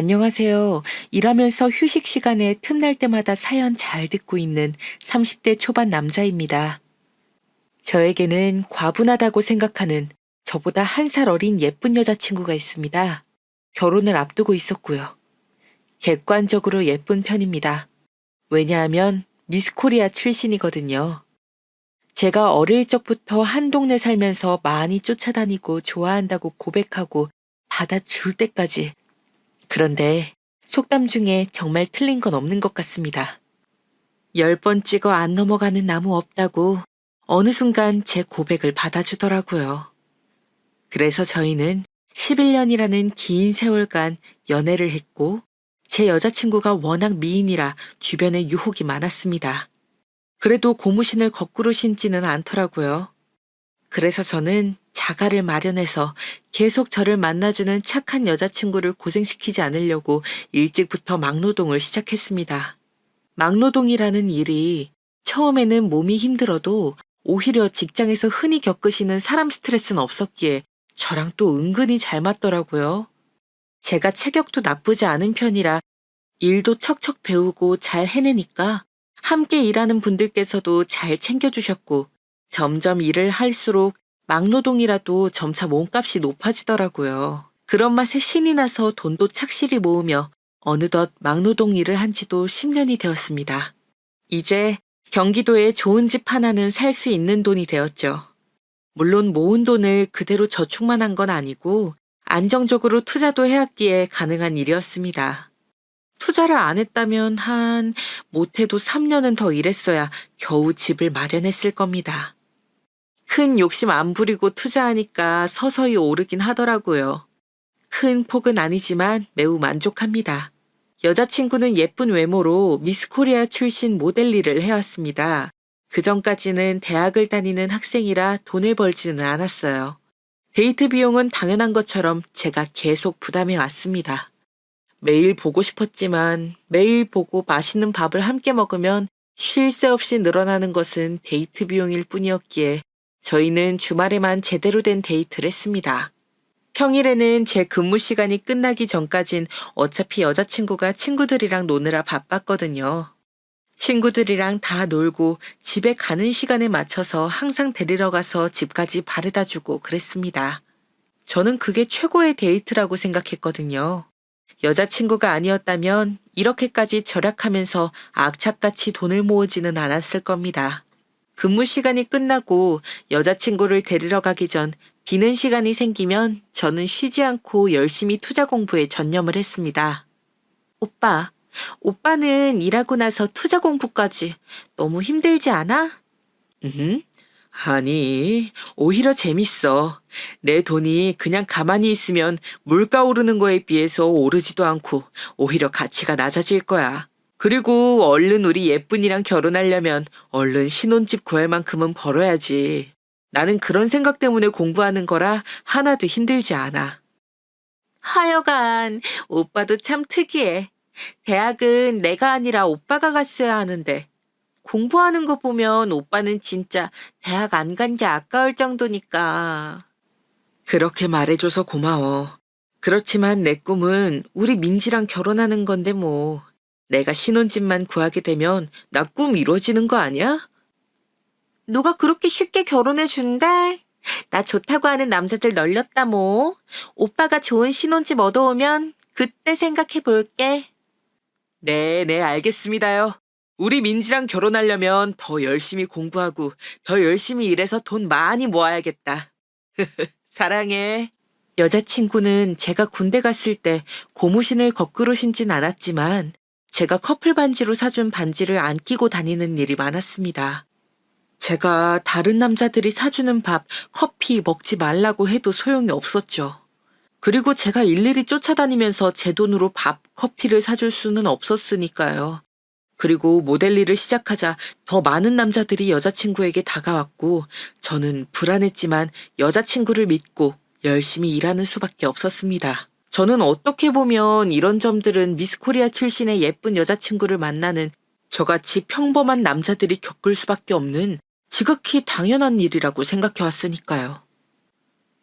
안녕하세요. 일하면서 휴식 시간에 틈날 때마다 사연 잘 듣고 있는 30대 초반 남자입니다. 저에게는 과분하다고 생각하는 저보다 한 살 어린 예쁜 여자친구가 있습니다. 결혼을 앞두고 있었고요. 객관적으로 예쁜 편입니다. 왜냐하면 미스 코리아 출신이거든요. 제가 어릴 적부터 한 동네 살면서 많이 쫓아다니고 좋아한다고 고백하고 받아줄 때까지. 그런데 속담 중에 정말 틀린 건 없는 것 같습니다. 10번 찍어 안 넘어가는 나무 없다고 어느 순간 제 고백을 받아주더라고요. 그래서 저희는 11년이라는 긴 세월간 연애를 했고 제 여자친구가 워낙 미인이라 주변에 유혹이 많았습니다. 그래도 고무신을 거꾸로 신지는 않더라고요. 그래서 저는 자가를 마련해서 계속 저를 만나주는 착한 여자친구를 고생시키지 않으려고 일찍부터 막노동을 시작했습니다. 막노동이라는 일이 처음에는 몸이 힘들어도 오히려 직장에서 흔히 겪으시는 사람 스트레스는 없었기에 저랑 또 은근히 잘 맞더라고요. 제가 체격도 나쁘지 않은 편이라 일도 척척 배우고 잘 해내니까 함께 일하는 분들께서도 잘 챙겨주셨고 점점 일을 할수록 막노동이라도 점차 몸값이 높아지더라고요. 그런 맛에 신이 나서 돈도 착실히 모으며 어느덧 막노동 일을 한 지도 10년이 되었습니다. 이제 경기도에 좋은 집 하나는 살 수 있는 돈이 되었죠. 물론 모은 돈을 그대로 저축만 한 건 아니고 안정적으로 투자도 해왔기에 가능한 일이었습니다. 투자를 안 했다면 못해도 3년은 더 일했어야 겨우 집을 마련했을 겁니다. 큰 욕심 안 부리고 투자하니까 서서히 오르긴 하더라고요. 큰 폭은 아니지만 매우 만족합니다. 여자친구는 예쁜 외모로 미스 코리아 출신 모델 일을 해왔습니다. 그 전까지는 대학을 다니는 학생이라 돈을 벌지는 않았어요. 데이트 비용은 당연한 것처럼 제가 계속 부담해 왔습니다. 매일 보고 싶었지만 매일 보고 맛있는 밥을 함께 먹으면 쉴 새 없이 늘어나는 것은 데이트 비용일 뿐이었기에 저희는 주말에만 제대로 된 데이트를 했습니다. 평일에는 제 근무 시간이 끝나기 전까진 어차피 여자친구가 친구들이랑 노느라 바빴거든요. 친구들이랑 다 놀고 집에 가는 시간에 맞춰서 항상 데리러 가서 집까지 바래다 주고 그랬습니다. 저는 그게 최고의 데이트라고 생각했거든요. 여자친구가 아니었다면 이렇게까지 절약하면서 악착같이 돈을 모으지는 않았을 겁니다. 근무 시간이 끝나고 여자친구를 데리러 가기 전 비는 시간이 생기면 저는 쉬지 않고 열심히 투자 공부에 전념을 했습니다. 오빠는 일하고 나서 투자 공부까지 너무 힘들지 않아? 아니, 오히려 재밌어. 내 돈이 그냥 가만히 있으면 물가 오르는 거에 비해서 오르지도 않고 오히려 가치가 낮아질 거야. 그리고 얼른 우리 예쁜이랑 결혼하려면 얼른 신혼집 구할 만큼은 벌어야지. 나는 그런 생각 때문에 공부하는 거라 하나도 힘들지 않아. 하여간 오빠도 참 특이해. 대학은 내가 아니라 오빠가 갔어야 하는데 공부하는 거 보면 오빠는 진짜 대학 안 간 게 아까울 정도니까. 그렇게 말해줘서 고마워. 그렇지만 내 꿈은 우리 민지랑 결혼하는 건데 뭐. 내가 신혼집만 구하게 되면 나 꿈 이루어지는 거 아니야? 누가 그렇게 쉽게 결혼해 준대? 나 좋다고 하는 남자들 널렸다 뭐. 오빠가 좋은 신혼집 얻어오면 그때 생각해 볼게. 네, 알겠습니다요. 우리 민지랑 결혼하려면 더 열심히 공부하고 더 열심히 일해서 돈 많이 모아야겠다. 사랑해. 여자친구는 제가 군대 갔을 때 고무신을 거꾸로 신진 않았지만 제가 커플 반지로 사준 반지를 안 끼고 다니는 일이 많았습니다. 제가 다른 남자들이 사주는 밥, 커피 먹지 말라고 해도 소용이 없었죠. 그리고 제가 일일이 쫓아다니면서 제 돈으로 밥, 커피를 사줄 수는 없었으니까요. 그리고 모델 일을 시작하자 더 많은 남자들이 여자친구에게 다가왔고 저는 불안했지만 여자친구를 믿고 열심히 일하는 수밖에 없었습니다. 저는 어떻게 보면 이런 점들은 미스 코리아 출신의 예쁜 여자친구를 만나는 저같이 평범한 남자들이 겪을 수밖에 없는 지극히 당연한 일이라고 생각해 왔으니까요.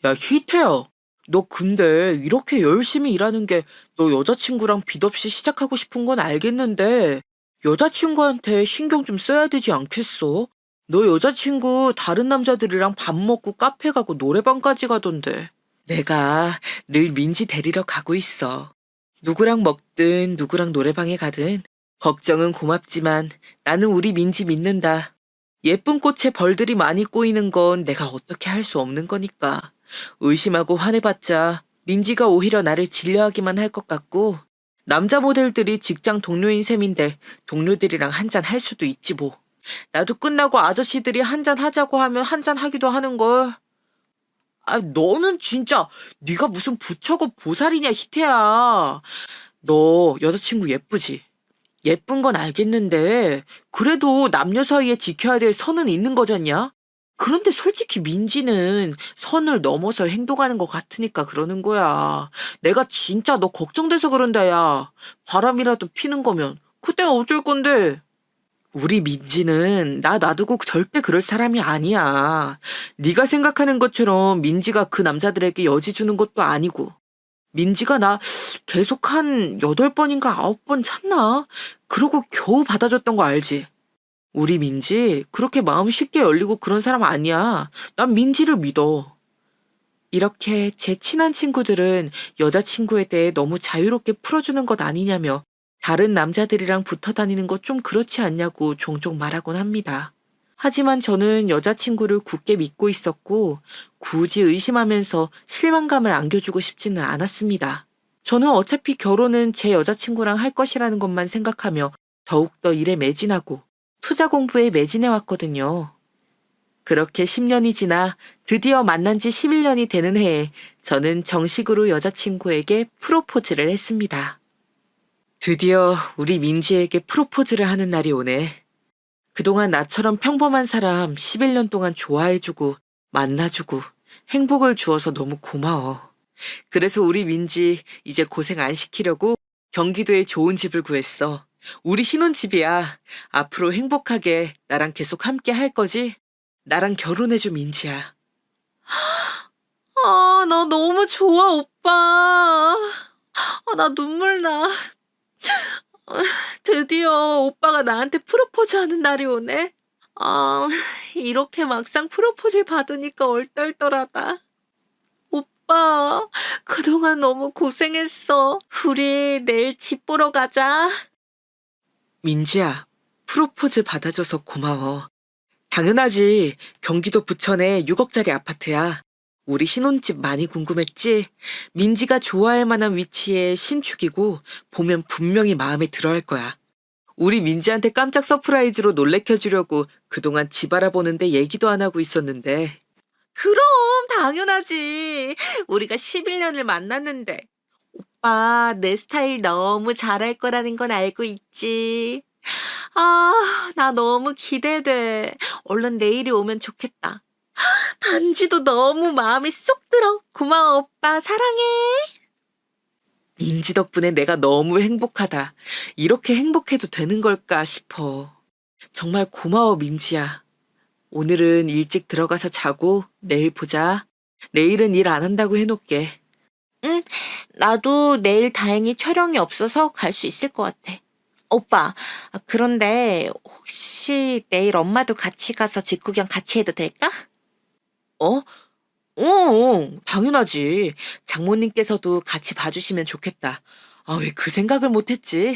야, 희태야. 너 근데 이렇게 열심히 일하는 게 너 여자친구랑 빚 없이 시작하고 싶은 건 알겠는데 여자친구한테 신경 좀 써야 되지 않겠어? 너 여자친구 다른 남자들이랑 밥 먹고 카페 가고 노래방까지 가던데. 내가 늘 민지 데리러 가고 있어. 누구랑 먹든 누구랑 노래방에 가든 걱정은 고맙지만 나는 우리 민지 믿는다. 예쁜 꽃에 벌들이 많이 꼬이는 건 내가 어떻게 할 수 없는 거니까. 의심하고 화내봤자 민지가 오히려 나를 질려하기만 할 것 같고 남자 모델들이 직장 동료인 셈인데 동료들이랑 한잔 할 수도 있지 뭐. 나도 끝나고 아저씨들이 한잔 하자고 하면 한잔 하기도 하는걸. 아, 너는 진짜 네가 무슨 부처고 보살이냐, 희태야. 너 여자친구 예쁘지? 예쁜 건 알겠는데 그래도 남녀 사이에 지켜야 될 선은 있는 거잖냐? 그런데 솔직히 민지는 선을 넘어서 행동하는 것 같으니까 그러는 거야. 내가 진짜 너 걱정돼서 그런다, 야. 바람이라도 피는 거면 그때가 어쩔 건데. 우리 민지는 나 놔두고 절대 그럴 사람이 아니야. 네가 생각하는 것처럼 민지가 그 남자들에게 여지 주는 것도 아니고. 민지가 나 계속 한 8번인가 9번 찾나? 그러고 겨우 받아줬던 거 알지? 우리 민지 그렇게 마음 쉽게 열리고 그런 사람 아니야. 난 민지를 믿어. 이렇게 제 친한 친구들은 여자친구에 대해 너무 자유롭게 풀어주는 것 아니냐며 다른 남자들이랑 붙어 다니는 것 좀 그렇지 않냐고 종종 말하곤 합니다. 하지만 저는 여자친구를 굳게 믿고 있었고 굳이 의심하면서 실망감을 안겨주고 싶지는 않았습니다. 저는 어차피 결혼은 제 여자친구랑 할 것이라는 것만 생각하며 더욱더 일에 매진하고 투자 공부에 매진해 왔거든요. 그렇게 10년이 지나 드디어 만난 지 11년이 되는 해에 저는 정식으로 여자친구에게 프로포즈를 했습니다. 드디어 우리 민지에게 프로포즈를 하는 날이 오네. 그동안 나처럼 평범한 사람 11년 동안 좋아해주고 만나주고 행복을 주어서 너무 고마워. 그래서 우리 민지 이제 고생 안 시키려고 경기도에 좋은 집을 구했어. 우리 신혼집이야. 앞으로 행복하게 나랑 계속 함께 할 거지? 나랑 결혼해줘, 민지야. 아, 나 너무 좋아, 오빠. 아, 나 눈물 나. 드디어 오빠가 나한테 프로포즈 하는 날이 오네. 아, 이렇게 막상 프로포즈를 받으니까 얼떨떨하다. 오빠, 그동안 너무 고생했어. 우리 내일 집 보러 가자. 민지야, 프로포즈 받아줘서 고마워. 당연하지. 경기도 부천에 6억짜리 아파트야. 우리 신혼집 많이 궁금했지? 민지가 좋아할 만한 위치에 신축이고 보면 분명히 마음에 들어할 거야. 우리 민지한테 깜짝 서프라이즈로 놀래켜주려고 그동안 집 알아보는데 얘기도 안 하고 있었는데. 그럼 당연하지. 우리가 11년을 만났는데. 오빠, 내 스타일 너무 잘할 거라는 건 알고 있지. 아, 나 너무 기대돼. 얼른 내일이 오면 좋겠다. 반지도 너무 마음에 쏙 들어. 고마워, 오빠. 사랑해. 민지 덕분에 내가 너무 행복하다. 이렇게 행복해도 되는 걸까 싶어. 정말 고마워, 민지야. 오늘은 일찍 들어가서 자고 내일 보자. 내일은 일 안 한다고 해놓을게. 응, 나도 내일 다행히 촬영이 없어서 갈 수 있을 것 같아. 오빠, 그런데 혹시 내일 엄마도 같이 가서 집 구경 같이 해도 될까? 어? 당연하지. 장모님께서도 같이 봐주시면 좋겠다. 아, 왜 그 생각을 못했지?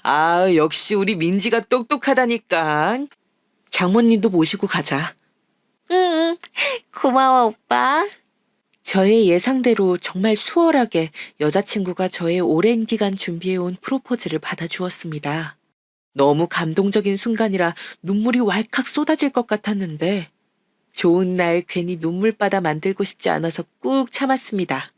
아, 역시 우리 민지가 똑똑하다니까. 장모님도 모시고 가자. 응, 고마워, 오빠. 저의 예상대로 정말 수월하게 여자친구가 저의 오랜 기간 준비해온 프로포즈를 받아주었습니다. 너무 감동적인 순간이라 눈물이 왈칵 쏟아질 것 같았는데 좋은 날 괜히 눈물바다 만들고 싶지 않아서 꾹 참았습니다.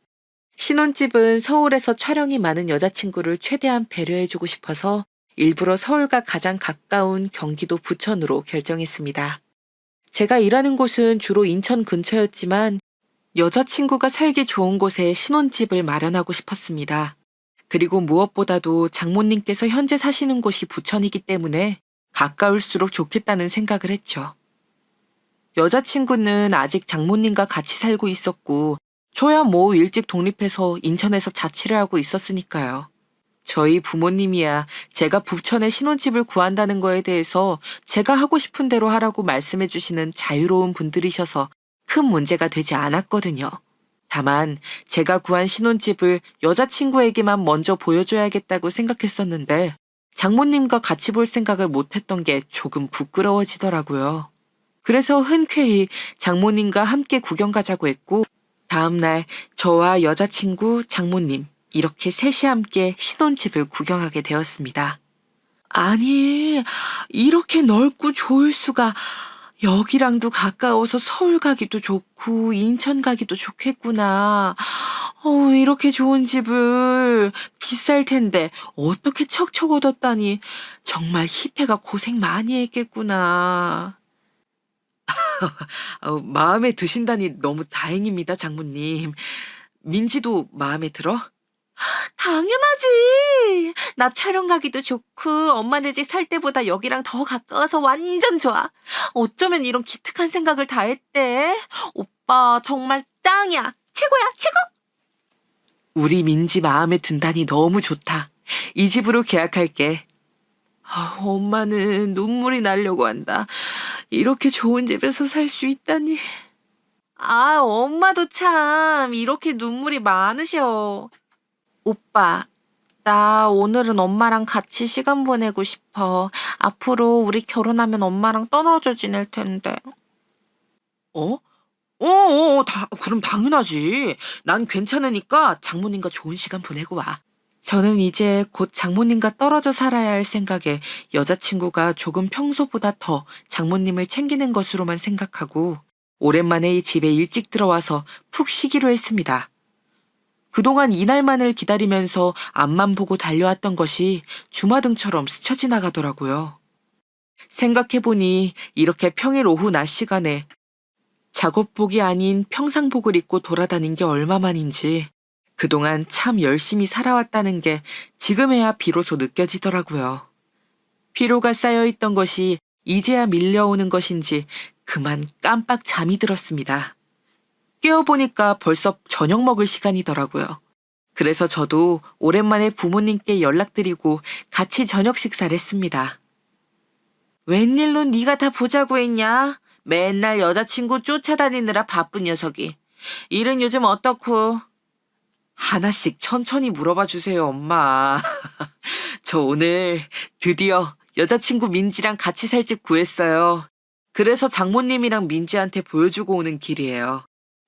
신혼집은 서울에서 촬영이 많은 여자친구를 최대한 배려해주고 싶어서 일부러 서울과 가장 가까운 경기도 부천으로 결정했습니다. 제가 일하는 곳은 주로 인천 근처였지만 여자친구가 살기 좋은 곳에 신혼집을 마련하고 싶었습니다. 그리고 무엇보다도 장모님께서 현재 사시는 곳이 부천이기 때문에 가까울수록 좋겠다는 생각을 했죠. 여자친구는 아직 장모님과 같이 살고 있었고 저야 뭐 일찍 독립해서 인천에서 자취를 하고 있었으니까요. 저희 부모님이야 제가 부천에 신혼집을 구한다는 거에 대해서 제가 하고 싶은 대로 하라고 말씀해 주시는 자유로운 분들이셔서 큰 문제가 되지 않았거든요. 다만 제가 구한 신혼집을 여자친구에게만 먼저 보여줘야겠다고 생각했었는데 장모님과 같이 볼 생각을 못했던 게 조금 부끄러워지더라고요. 그래서 흔쾌히 장모님과 함께 구경 가자고 했고 다음날 저와 여자친구, 장모님 이렇게 셋이 함께 신혼집을 구경하게 되었습니다. 아니, 이렇게 넓고 좋을 수가. 여기랑도 가까워서 서울 가기도 좋고 인천 가기도 좋겠구나. 이렇게 좋은 집을 비쌀 텐데 어떻게 척척 얻었다니. 정말 희태가 고생 많이 했겠구나. 마음에 드신다니 너무 다행입니다, 장모님. 민지도 마음에 들어? 당연하지. 나 촬영 가기도 좋고 엄마네 집 살 때보다 여기랑 더 가까워서 완전 좋아. 어쩌면 이런 기특한 생각을 다 했대. 오빠 정말 짱이야. 최고야, 최고. 우리 민지 마음에 든다니 너무 좋다. 이 집으로 계약할게. 엄마는 눈물이 나려고 한다. 이렇게 좋은 집에서 살 수 있다니. 엄마도 참 이렇게 눈물이 많으셔. 오빠, 나 오늘은 엄마랑 같이 시간 보내고 싶어. 앞으로 우리 결혼하면 엄마랑 떨어져 지낼 텐데. 어? 그럼 당연하지. 난 괜찮으니까 장모님과 좋은 시간 보내고 와. 저는 이제 곧 장모님과 떨어져 살아야 할 생각에 여자친구가 조금 평소보다 더 장모님을 챙기는 것으로만 생각하고 오랜만에 이 집에 일찍 들어와서 푹 쉬기로 했습니다. 그동안 이날만을 기다리면서 앞만 보고 달려왔던 것이 주마등처럼 스쳐 지나가더라고요. 생각해보니 이렇게 평일 오후 낮 시간에 작업복이 아닌 평상복을 입고 돌아다닌 게 얼마만인지 그동안 참 열심히 살아왔다는 게 지금에야 비로소 느껴지더라고요. 피로가 쌓여있던 것이 이제야 밀려오는 것인지 그만 깜빡 잠이 들었습니다. 깨어보니까 벌써 저녁 먹을 시간이더라고요. 그래서 저도 오랜만에 부모님께 연락드리고 같이 저녁 식사를 했습니다. 웬일로 네가 다 보자고 했냐? 맨날 여자친구 쫓아다니느라 바쁜 녀석이. 일은 요즘 어떻고? 하나씩 천천히 물어봐 주세요, 엄마. 저 오늘 드디어 여자친구 민지랑 같이 살 집 구했어요. 그래서 장모님이랑 민지한테 보여주고 오는 길이에요.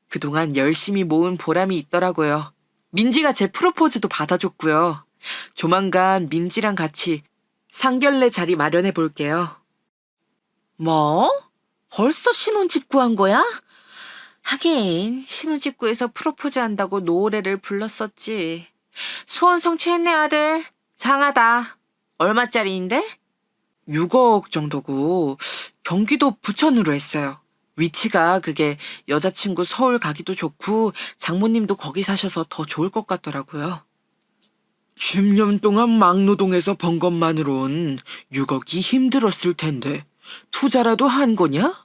그동안 열심히 모은 보람이 있더라고요. 민지가 제 프로포즈도 받아줬고요. 조만간 민지랑 같이 상견례 자리 마련해 볼게요. 뭐? 벌써 신혼집 구한 거야? 하긴 신혼집 구해서 프로포즈 한다고 노래를 불렀었지. 소원 성취했네 아들. 장하다. 얼마짜리인데? 6억 정도고 경기도 부천으로 했어요. 위치가 그게 여자친구 서울 가기도 좋고 장모님도 거기 사셔서 더 좋을 것 같더라고요. 10년 동안 막노동해서 번 것만으론 6억이 힘들었을 텐데 투자라도 한 거냐?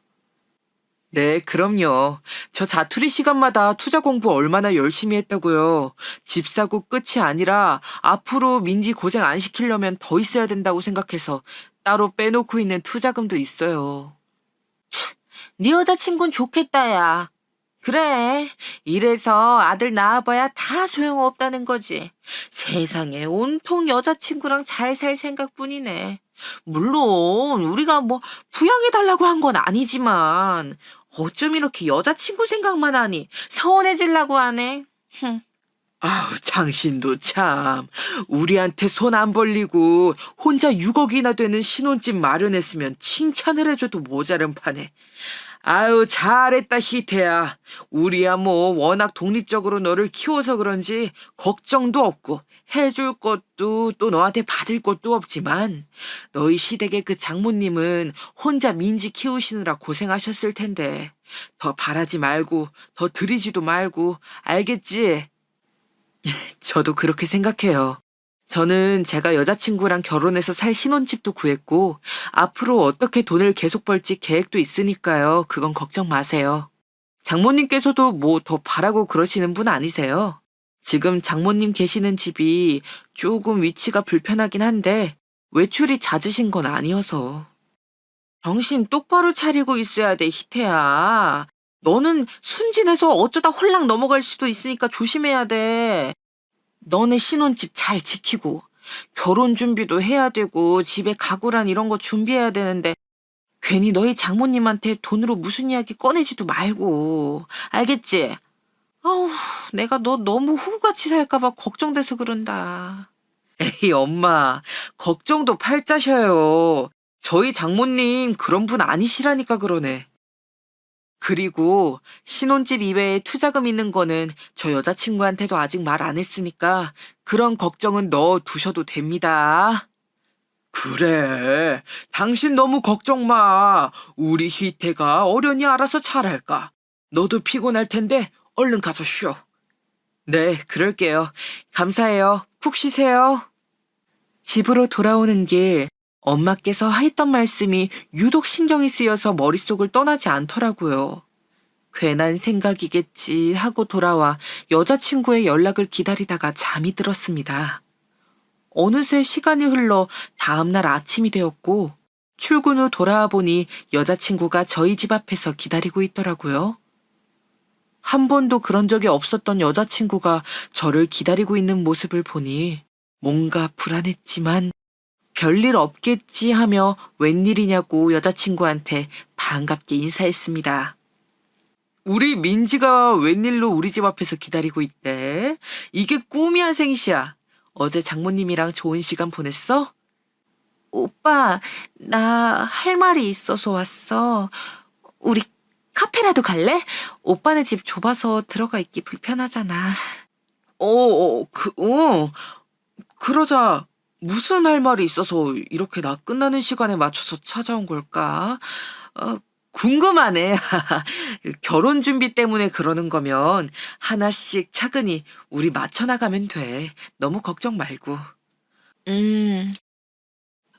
네, 그럼요. 저 자투리 시간마다 투자 공부 얼마나 열심히 했다고요. 집 사고 끝이 아니라 앞으로 민지 고생 안 시키려면 더 있어야 된다고 생각해서 따로 빼놓고 있는 투자금도 있어요. 네 여자친구는 좋겠다, 야. 그래. 이래서 아들 낳아봐야 다 소용없다는 거지. 세상에 온통 여자친구랑 잘 살 생각뿐이네. 물론 우리가 뭐 부양해달라고 한 건 아니지만 어쩜 이렇게 여자친구 생각만 하니 서운해지려고 하네. 아우, 당신도 참. 우리한테 손 안 벌리고 혼자 6억이나 되는 신혼집 마련했으면 칭찬을 해줘도 모자른 판에. 아유, 잘했다, 희태야. 우리야 뭐 워낙 독립적으로 너를 키워서 그런지 걱정도 없고 해줄 것도 또 너한테 받을 것도 없지만 너희 시댁의 그 장모님은 혼자 민지 키우시느라 고생하셨을 텐데 더 바라지 말고 더 드리지도 말고 알겠지? 저도 그렇게 생각해요. 저는 제가 여자친구랑 결혼해서 살 신혼집도 구했고 앞으로 어떻게 돈을 계속 벌지 계획도 있으니까요. 그건 걱정 마세요. 장모님께서도 뭐 더 바라고 그러시는 분 아니세요? 지금 장모님 계시는 집이 조금 위치가 불편하긴 한데 외출이 잦으신 건 아니어서. 정신 똑바로 차리고 있어야 돼, 희태야. 너는 순진해서 어쩌다 홀랑 넘어갈 수도 있으니까 조심해야 돼. 너네 신혼집 잘 지키고 결혼 준비도 해야 되고 집에 가구란 이런 거 준비해야 되는데 괜히 너희 장모님한테 돈으로 무슨 이야기 꺼내지도 말고. 알겠지? 아우, 내가 너 너무 후같이 살까 봐 걱정돼서 그런다. 에이, 엄마. 걱정도 팔자셔요. 저희 장모님 그런 분 아니시라니까 그러네. 그리고 신혼집 이외에 투자금 있는 거는 저 여자친구한테도 아직 말 안 했으니까 그런 걱정은 넣어 두셔도 됩니다. 그래. 당신 너무 걱정 마. 우리 희태가 어련히 알아서 잘할까. 너도 피곤할 텐데 얼른 가서 쉬어. 네, 그럴게요. 감사해요. 푹 쉬세요. 집으로 돌아오는 길, 엄마께서 했던 말씀이 유독 신경이 쓰여서 머릿속을 떠나지 않더라고요. 괜한 생각이겠지 하고 돌아와 여자친구의 연락을 기다리다가 잠이 들었습니다. 어느새 시간이 흘러 다음날 아침이 되었고, 출근 후 돌아와 보니 여자친구가 저희 집 앞에서 기다리고 있더라고요. 한 번도 그런 적이 없었던 여자친구가 저를 기다리고 있는 모습을 보니 뭔가 불안했지만 별일 없겠지 하며 웬일이냐고 여자친구한테 반갑게 인사했습니다. 우리 민지가 웬일로 우리 집 앞에서 기다리고 있대? 이게 꿈이야, 생시야? 어제 장모님이랑 좋은 시간 보냈어? 오빠, 나 할 말이 있어서 왔어. 우리 카페라도 갈래? 오빠네 집 좁아서 들어가 있기 불편하잖아. 그러자. 무슨 할 말이 있어서 이렇게 나 끝나는 시간에 맞춰서 찾아온 걸까? 궁금하네. 결혼 준비 때문에 그러는 거면 하나씩 차근히 우리 맞춰나가면 돼. 너무 걱정 말고. 음,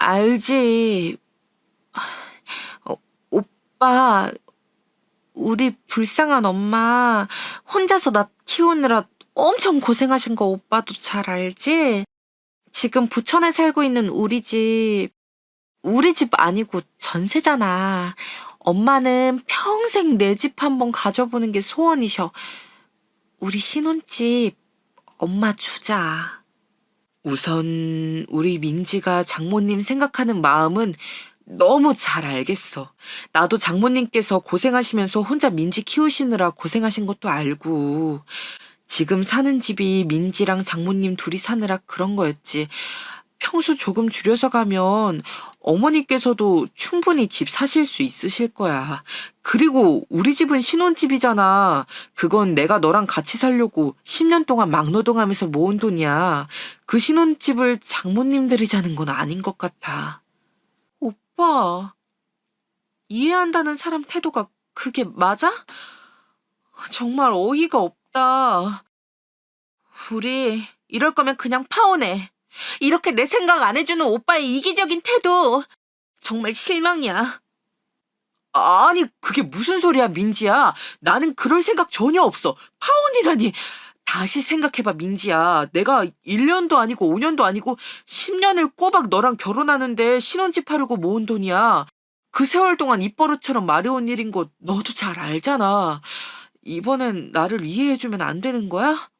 알지. 오빠, 우리 불쌍한 엄마 혼자서 나 키우느라 엄청 고생하신 거 오빠도 잘 알지? 지금 부천에 살고 있는 우리 집 아니고 전세잖아. 엄마는 평생 내 집 한번 가져보는 게 소원이셔. 우리 신혼집 엄마 주자. 우선 우리 민지가 장모님 생각하는 마음은 너무 잘 알겠어. 나도 장모님께서 고생하시면서 혼자 민지 키우시느라 고생하신 것도 알고, 지금 사는 집이 민지랑 장모님 둘이 사느라 그런 거였지. 평수 조금 줄여서 가면 어머니께서도 충분히 집 사실 수 있으실 거야. 그리고 우리 집은 신혼집이잖아. 그건 내가 너랑 같이 살려고 10년 동안 막노동하면서 모은 돈이야. 그 신혼집을 장모님 들이자는 건 아닌 것 같아. 오빠, 이해한다는 사람 태도가 그게 맞아? 정말 어이가 없다. 우리 이럴 거면 그냥 파혼해. 이렇게 내 생각 안 해주는 오빠의 이기적인 태도 정말 실망이야. 아니, 그게 무슨 소리야, 민지야. 나는 그럴 생각 전혀 없어. 파혼이라니. 다시 생각해봐, 민지야. 내가 1년도 아니고 5년도 아니고 10년을 꼬박 너랑 결혼하는데 신혼집 하려고 모은 돈이야. 그 세월 동안 입버릇처럼 마려운 일인 거 너도 잘 알잖아. 이번엔 나를 이해해주면 안 되는 거야?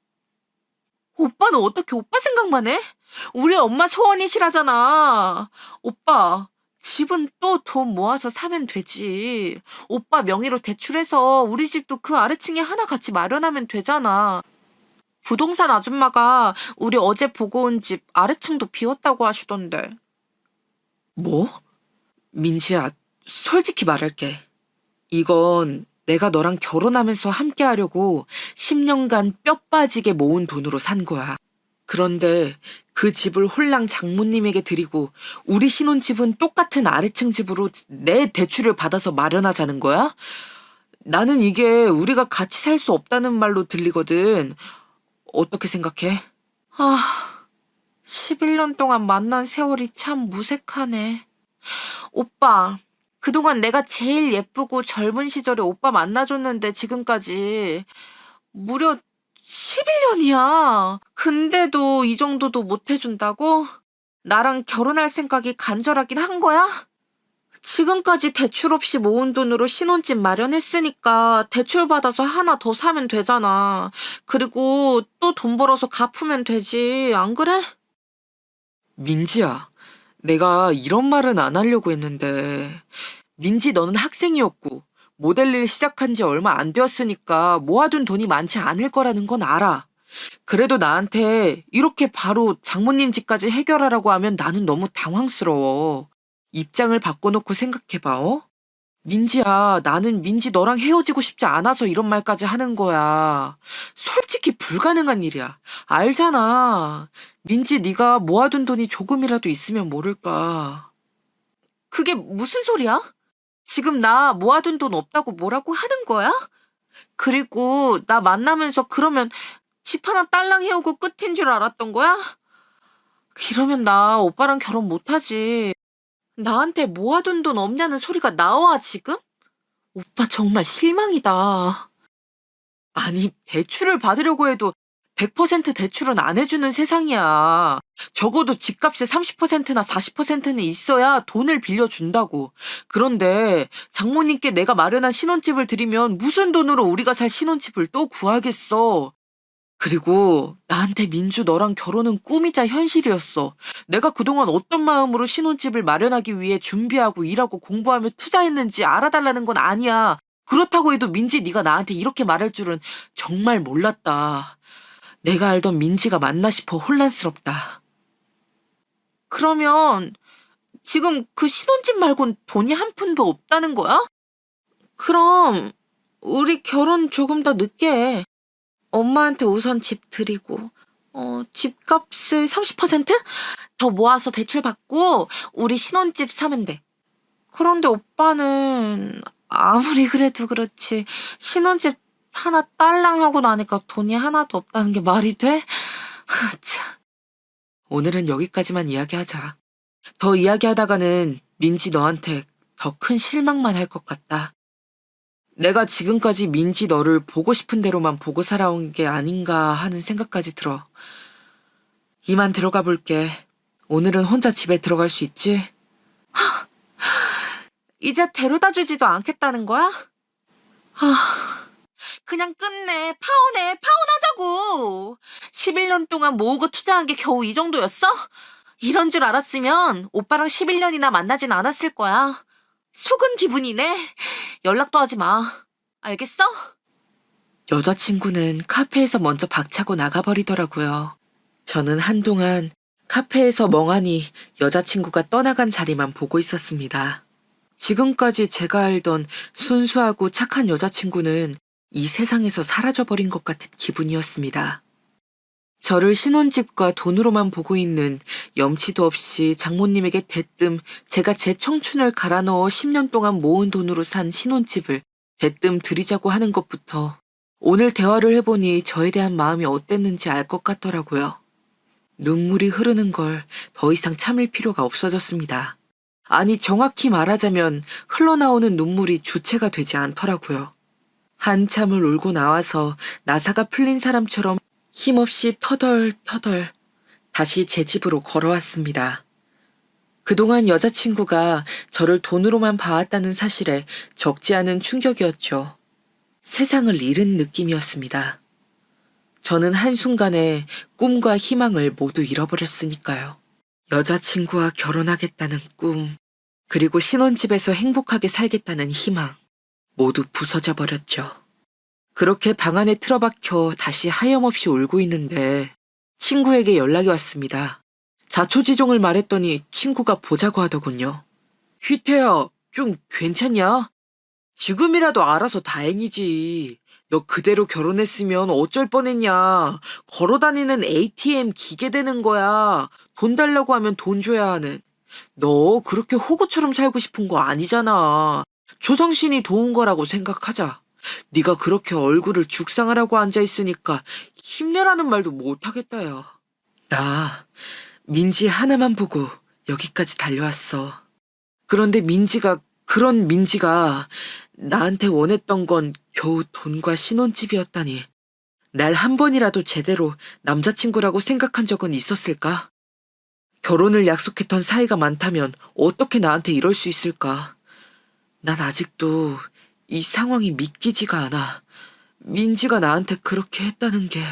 오빠는 어떻게 오빠 생각만 해? 우리 엄마 소원이시라잖아. 오빠, 집은 또 돈 모아서 사면 되지. 오빠 명의로 대출해서 우리 집도 그 아래층에 하나 같이 마련하면 되잖아. 부동산 아줌마가 우리 어제 보고 온 집 아래층도 비웠다고 하시던데. 뭐? 민지야, 솔직히 말할게. 이건 내가 너랑 결혼하면서 함께 하려고 10년간 뼈 빠지게 모은 돈으로 산 거야. 그런데 그 집을 홀랑 장모님에게 드리고 우리 신혼집은 똑같은 아래층 집으로 내 대출을 받아서 마련하자는 거야? 나는 이게 우리가 같이 살 수 없다는 말로 들리거든. 어떻게 생각해? 11년 동안 만난 세월이 참 무색하네. 오빠, 그동안 내가 제일 예쁘고 젊은 시절에 오빠 만나줬는데 지금까지 무려 11년이야. 근데도 이 정도도 못 해준다고? 나랑 결혼할 생각이 간절하긴 한 거야? 지금까지 대출 없이 모은 돈으로 신혼집 마련했으니까 대출 받아서 하나 더 사면 되잖아. 그리고 또 돈 벌어서 갚으면 되지. 안 그래? 민지야, 내가 이런 말은 안 하려고 했는데, 민지 너는 학생이었고, 모델 일 시작한 지 얼마 안 되었으니까 모아둔 돈이 많지 않을 거라는 건 알아. 그래도 나한테 이렇게 바로 장모님 집까지 해결하라고 하면 나는 너무 당황스러워. 입장을 바꿔놓고 생각해봐, 어? 민지야, 나는 민지 너랑 헤어지고 싶지 않아서 이런 말까지 하는 거야. 솔직히 불가능한 일이야. 알잖아. 민지 네가 모아둔 돈이 조금이라도 있으면 모를까. 그게 무슨 소리야? 지금 나 모아둔 돈 없다고 뭐라고 하는 거야? 그리고 나 만나면서 그러면 집 하나 딸랑 해오고 끝인 줄 알았던 거야? 이러면 나 오빠랑 결혼 못하지. 나한테 모아둔 돈 없냐는 소리가 나와, 지금? 오빠 정말 실망이다. 아니, 대출을 받으려고 해도 100% 대출은 안 해주는 세상이야. 적어도 집값의 30%나 40%는 있어야 돈을 빌려준다고. 그런데 장모님께 내가 마련한 신혼집을 드리면 무슨 돈으로 우리가 살 신혼집을 또 구하겠어. 그리고 나한테 민주 너랑 결혼은 꿈이자 현실이었어. 내가 그동안 어떤 마음으로 신혼집을 마련하기 위해 준비하고 일하고 공부하며 투자했는지 알아달라는 건 아니야. 그렇다고 해도 민지 네가 나한테 이렇게 말할 줄은 정말 몰랐다. 내가 알던 민지가 맞나 싶어 혼란스럽다. 그러면 지금 그 신혼집 말곤 돈이 한 푼도 없다는 거야? 그럼 우리 결혼 조금 더 늦게 해. 엄마한테 우선 집 드리고, 집값을 30%더 모아서 대출 받고 우리 신혼집 사면 돼. 그런데 오빠는 아무리 그래도 그렇지 신혼집 하나 딸랑 하고 나니까 돈이 하나도 없다는 게 말이 돼? 참. 오늘은 여기까지만 이야기하자. 더 이야기하다가는 민지 너한테 더 큰 실망만 할 것 같다. 내가 지금까지 민지 너를 보고 싶은 대로만 보고 살아온 게 아닌가 하는 생각까지 들어. 이만 들어가 볼게. 오늘은 혼자 집에 들어갈 수 있지? 이제 데려다 주지도 않겠다는 거야? 그냥 끝내. 파혼하자고. 11년 동안 모으고 투자한 게 겨우 이 정도였어? 이런 줄 알았으면 오빠랑 11년이나 만나진 않았을 거야. 속은 기분이네. 연락도 하지 마. 알겠어? 여자친구는 카페에서 먼저 박차고 나가버리더라고요. 저는 한동안 카페에서 멍하니 여자친구가 떠나간 자리만 보고 있었습니다. 지금까지 제가 알던 순수하고 착한 여자친구는 이 세상에서 사라져버린 것 같은 기분이었습니다. 저를 신혼집과 돈으로만 보고 있는 염치도 없이 장모님에게 대뜸 제가 제 청춘을 갈아 넣어 10년 동안 모은 돈으로 산 신혼집을 대뜸 드리자고 하는 것부터 오늘 대화를 해보니 저에 대한 마음이 어땠는지 알 것 같더라고요. 눈물이 흐르는 걸 더 이상 참을 필요가 없어졌습니다. 아니, 정확히 말하자면 흘러나오는 눈물이 주체가 되지 않더라고요. 한참을 울고 나와서 나사가 풀린 사람처럼 힘없이 터덜터덜 다시 제 집으로 걸어왔습니다. 그동안 여자친구가 저를 돈으로만 봐왔다는 사실에 적지 않은 충격이었죠. 세상을 잃은 느낌이었습니다. 저는 한순간에 꿈과 희망을 모두 잃어버렸으니까요. 여자친구와 결혼하겠다는 꿈, 그리고 신혼집에서 행복하게 살겠다는 희망, 모두 부서져 버렸죠. 그렇게 방 안에 틀어박혀 다시 하염없이 울고 있는데 친구에게 연락이 왔습니다. 자초지종을 말했더니 친구가 보자고 하더군요. 휘태야, 좀 괜찮냐? 지금이라도 알아서 다행이지. 너 그대로 결혼했으면 어쩔 뻔했냐. 걸어다니는 ATM 기계 되는 거야. 돈 달라고 하면 돈 줘야 하는. 너 그렇게 호구처럼 살고 싶은 거 아니잖아. 조상신이 도운 거라고 생각하자. 네가 그렇게 얼굴을 죽상하라고 앉아있으니까 힘내라는 말도 못하겠다, 야. 나 민지 하나만 보고 여기까지 달려왔어. 그런데 민지가 그런 민지가 나한테 원했던 건 겨우 돈과 신혼집이었다니. 날 한 번이라도 제대로 남자친구라고 생각한 적은 있었을까? 결혼을 약속했던 사이가 많다면 어떻게 나한테 이럴 수 있을까? 난 아직도 이 상황이 믿기지가 않아. 민지가 나한테 그렇게 했다는 게.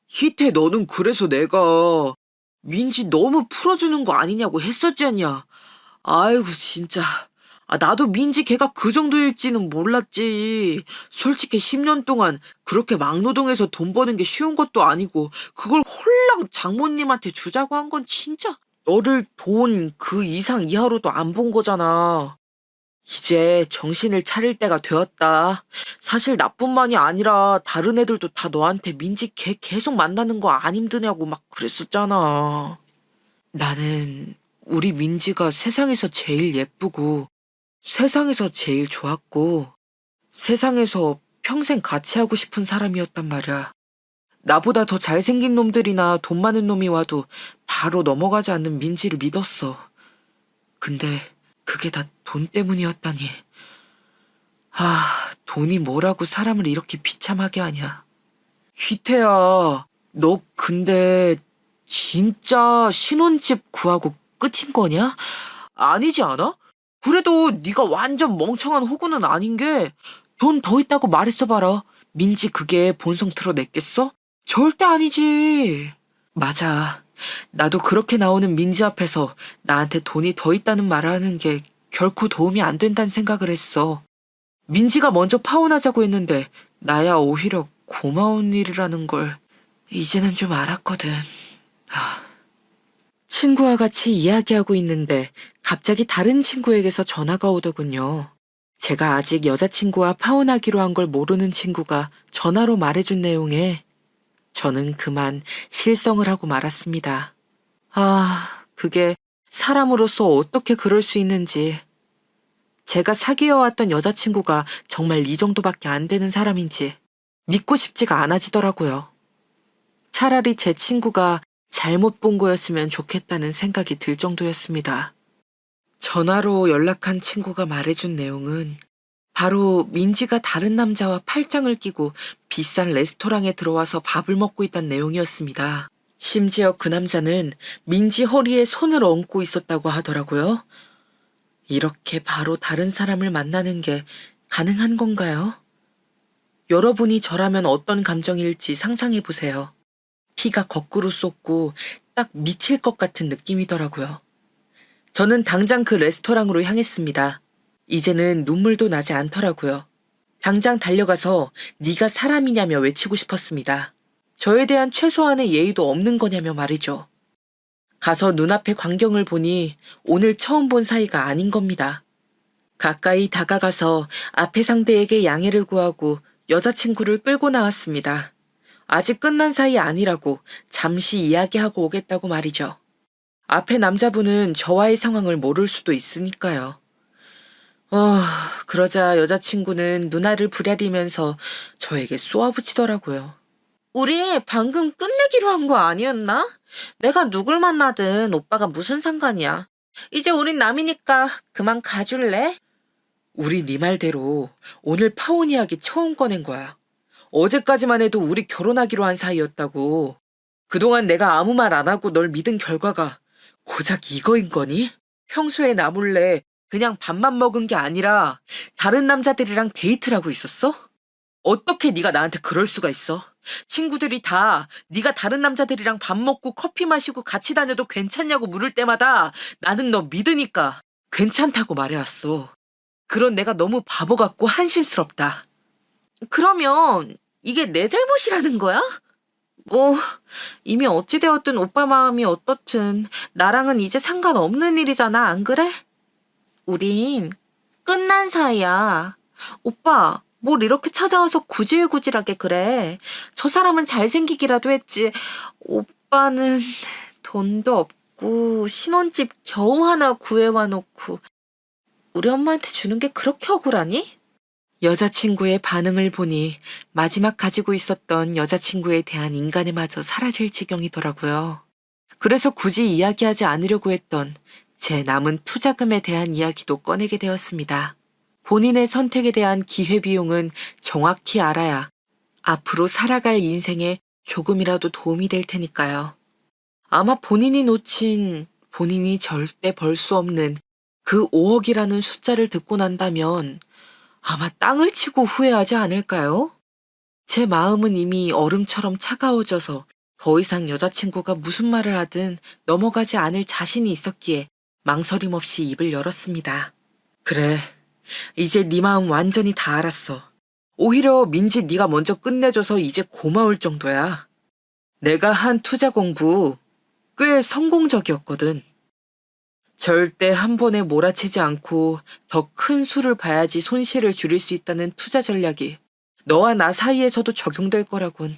희태, 너는 그래서 내가 민지 너무 풀어주는 거 아니냐고 했었지 않냐? 아이고, 진짜. 나도 민지 걔가 그 정도일지는 몰랐지. 솔직히 10년 동안 그렇게 막노동해서 돈 버는 게 쉬운 것도 아니고, 그걸 홀랑 장모님한테 주자고 한 건 진짜 너를 돈 그 이상 이하로도 안 본 거잖아. 이제 정신을 차릴 때가 되었다. 사실 나뿐만이 아니라 다른 애들도 다 너한테 민지 걔 계속 만나는 거 안 힘드냐고 막 그랬었잖아. 나는 우리 민지가 세상에서 제일 예쁘고 세상에서 제일 좋았고 세상에서 평생 같이 하고 싶은 사람이었단 말이야. 나보다 더 잘생긴 놈들이나 돈 많은 놈이 와도 바로 넘어가지 않는 민지를 믿었어. 근데 그게 다 돈 때문이었다니. 돈이 뭐라고 사람을 이렇게 비참하게 하냐. 희태야, 너 근데 진짜 신혼집 구하고 끝인 거냐? 아니지 않아? 그래도 네가 완전 멍청한 호구는 아닌 게 돈 더 있다고 말했어 봐라. 민지 그게 본성 드러냈겠어? 절대 아니지. 맞아. 나도 그렇게 나오는 민지 앞에서 나한테 돈이 더 있다는 말을 하는 게 결코 도움이 안 된다는 생각을 했어. 민지가 먼저 파혼하자고 했는데 나야 오히려 고마운 일이라는 걸 이제는 좀 알았거든. 친구와 같이 이야기하고 있는데 갑자기 다른 친구에게서 전화가 오더군요. 제가 아직 여자친구와 파혼하기로 한 걸 모르는 친구가 전화로 말해준 내용에 저는 그만 실성을 하고 말았습니다. 그게 사람으로서 어떻게 그럴 수 있는지. 제가 사귀어왔던 여자친구가 정말 이 정도밖에 안 되는 사람인지 믿고 싶지가 않아지더라고요. 차라리 제 친구가 잘못 본 거였으면 좋겠다는 생각이 들 정도였습니다. 전화로 연락한 친구가 말해준 내용은 바로 민지가 다른 남자와 팔짱을 끼고 비싼 레스토랑에 들어와서 밥을 먹고 있다는 내용이었습니다. 심지어 그 남자는 민지 허리에 손을 얹고 있었다고 하더라고요. 이렇게 바로 다른 사람을 만나는 게 가능한 건가요? 여러분이 저라면 어떤 감정일지 상상해 보세요. 피가 거꾸로 쏟고 딱 미칠 것 같은 느낌이더라고요. 저는 당장 그 레스토랑으로 향했습니다. 이제는 눈물도 나지 않더라고요. 당장 달려가서 네가 사람이냐며 외치고 싶었습니다. 저에 대한 최소한의 예의도 없는 거냐며 말이죠. 가서 눈앞의 광경을 보니 오늘 처음 본 사이가 아닌 겁니다. 가까이 다가가서 앞에 상대에게 양해를 구하고 여자친구를 끌고 나왔습니다. 아직 끝난 사이 아니라고 잠시 이야기하고 오겠다고 말이죠. 앞에 남자분은 저와의 상황을 모를 수도 있으니까요. 그러자 여자친구는 누나를 부랴리면서 저에게 쏘아붙이더라고요. 우리 방금 끝내기로 한 거 아니었나? 내가 누굴 만나든 오빠가 무슨 상관이야. 이제 우린 남이니까 그만 가줄래? 우리 네 말대로 오늘 파혼 이야기 처음 꺼낸 거야. 어제까지만 해도 우리 결혼하기로 한 사이였다고. 그동안 내가 아무 말 안 하고 널 믿은 결과가 고작 이거인 거니? 평소에 나 몰래 그냥 밥만 먹은 게 아니라 다른 남자들이랑 데이트를 하고 있었어? 어떻게 네가 나한테 그럴 수가 있어? 친구들이 다 네가 다른 남자들이랑 밥 먹고 커피 마시고 같이 다녀도 괜찮냐고 물을 때마다 나는 너 믿으니까 괜찮다고 말해왔어. 그런 내가 너무 바보 같고 한심스럽다. 그러면 이게 내 잘못이라는 거야? 뭐 이미 어찌되었든 오빠 마음이 어떻든 나랑은 이제 상관없는 일이잖아, 안 그래? 우린 끝난 사이야. 오빠 뭘 이렇게 찾아와서 구질구질하게 그래. 저 사람은 잘생기기라도 했지. 오빠는 돈도 없고 신혼집 겨우 하나 구해와 놓고 우리 엄마한테 주는 게 그렇게 억울하니? 여자친구의 반응을 보니 마지막 가지고 있었던 여자친구에 대한 인간에마저 사라질 지경이더라고요. 그래서 굳이 이야기하지 않으려고 했던 제 남은 투자금에 대한 이야기도 꺼내게 되었습니다. 본인의 선택에 대한 기회비용은 정확히 알아야 앞으로 살아갈 인생에 조금이라도 도움이 될 테니까요. 아마 본인이 놓친, 본인이 절대 벌 수 없는 그 5억이라는 숫자를 듣고 난다면 아마 땅을 치고 후회하지 않을까요? 제 마음은 이미 얼음처럼 차가워져서 더 이상 여자친구가 무슨 말을 하든 넘어가지 않을 자신이 있었기에 망설임 없이 입을 열었습니다. 그래, 이제 네 마음 완전히 다 알았어. 오히려 민지 네가 먼저 끝내줘서 이제 고마울 정도야. 내가 한 투자 공부 꽤 성공적이었거든. 절대 한 번에 몰아치지 않고 더 큰 수를 봐야지 손실을 줄일 수 있다는 투자 전략이 너와 나 사이에서도 적용될 거라곤.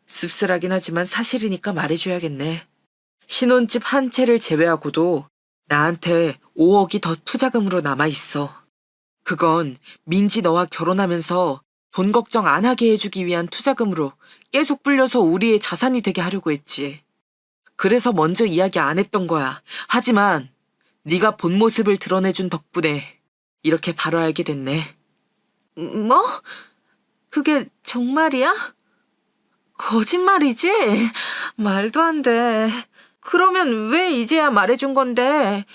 씁쓸하긴 하지만 사실이니까 말해줘야겠네. 신혼집 한 채를 제외하고도 나한테 5억이 더 투자금으로 남아있어. 그건 민지 너와 결혼하면서 돈 걱정 안 하게 해주기 위한 투자금으로 계속 불려서 우리의 자산이 되게 하려고 했지. 그래서 먼저 이야기 안 했던 거야. 하지만 네가 본 모습을 드러내준 덕분에 이렇게 바로 알게 됐네. 뭐? 그게 정말이야? 거짓말이지? 말도 안 돼. 그러면 왜 이제야 말해준 건데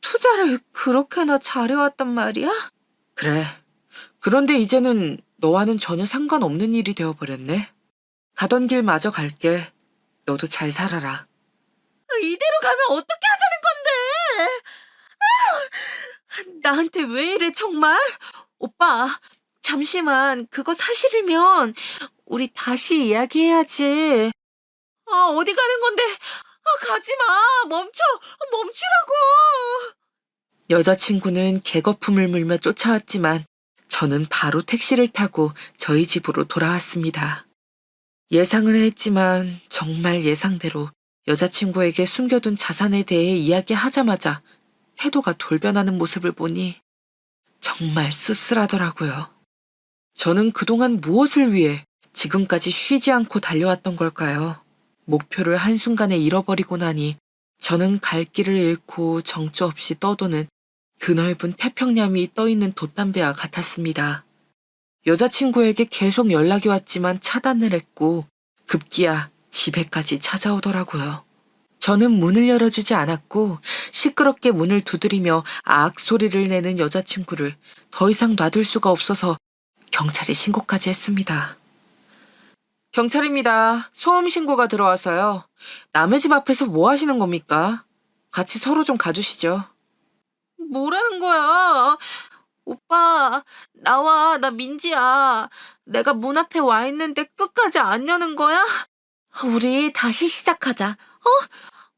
투자를 그렇게나 잘해왔단 말이야? 그래. 그런데 이제는 너와는 전혀 상관없는 일이 되어버렸네. 가던 길 마저 갈게. 너도 잘 살아라. 이대로 가면 어떻게 하자는 건데? 나한테 왜 이래 정말? 오빠, 잠시만 그거 사실이면 우리 다시 이야기해야지. 어디 가는 건데? 가지 마. 멈추라고. 여자친구는 개거품을 물며 쫓아왔지만 저는 바로 택시를 타고 저희 집으로 돌아왔습니다. 예상은 했지만 정말 예상대로 여자친구에게 숨겨둔 자산에 대해 이야기하자마자 태도가 돌변하는 모습을 보니 정말 씁쓸하더라고요. 저는 그동안 무엇을 위해 지금까지 쉬지 않고 달려왔던 걸까요? 목표를 한순간에 잃어버리고 나니 저는 갈 길을 잃고 정처 없이 떠도는 드넓은 태평양 위 떠있는 돛담배와 같았습니다. 여자친구에게 계속 연락이 왔지만 차단을 했고 급기야 집에까지 찾아오더라고요. 저는 문을 열어주지 않았고 시끄럽게 문을 두드리며 아악 소리를 내는 여자친구를 더 이상 놔둘 수가 없어서 경찰에 신고까지 했습니다. 경찰입니다. 소음 신고가 들어와서요. 남의 집 앞에서 뭐 하시는 겁니까? 같이 서로 좀 가주시죠. 뭐라는 거야? 오빠, 나와. 나 민지야. 내가 문 앞에 와 있는데 끝까지 안 여는 거야? 우리 다시 시작하자.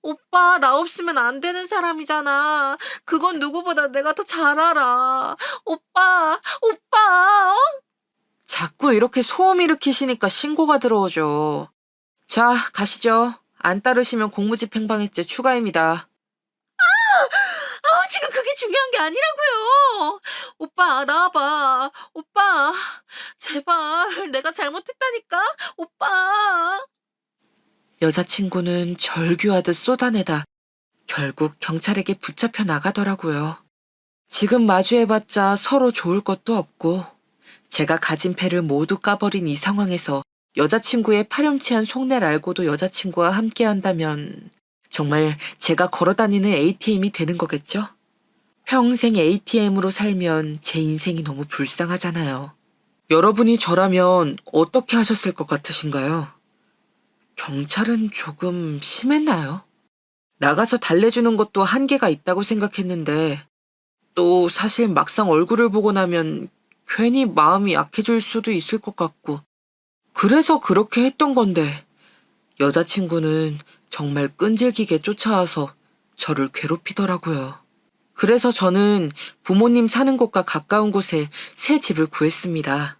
오빠, 나 없으면 안 되는 사람이잖아. 그건 누구보다 내가 더 잘 알아. 오빠, 자꾸 이렇게 소음 일으키시니까 신고가 들어오죠. 자, 가시죠. 안 따르시면 공무집행방해죄 추가입니다. 지금 그게 중요한 게 아니라고요. 오빠, 나와봐. 오빠, 제발. 내가 잘못했다니까. 오빠. 여자친구는 절규하듯 쏟아내다 결국 경찰에게 붙잡혀 나가더라고요. 지금 마주해봤자 서로 좋을 것도 없고 제가 가진 패를 모두 까버린 이 상황에서 여자친구의 파렴치한 속내를 알고도 여자친구와 함께한다면 정말 제가 걸어다니는 ATM이 되는 거겠죠? 평생 ATM으로 살면 제 인생이 너무 불쌍하잖아요. 여러분이 저라면 어떻게 하셨을 것 같으신가요? 경찰은 조금 심했나요? 나가서 달래주는 것도 한계가 있다고 생각했는데 또 사실 막상 얼굴을 보고 나면 괜히 마음이 약해질 수도 있을 것 같고 그래서 그렇게 했던 건데 여자친구는 정말 끈질기게 쫓아와서 저를 괴롭히더라고요. 그래서 저는 부모님 사는 곳과 가까운 곳에 새 집을 구했습니다.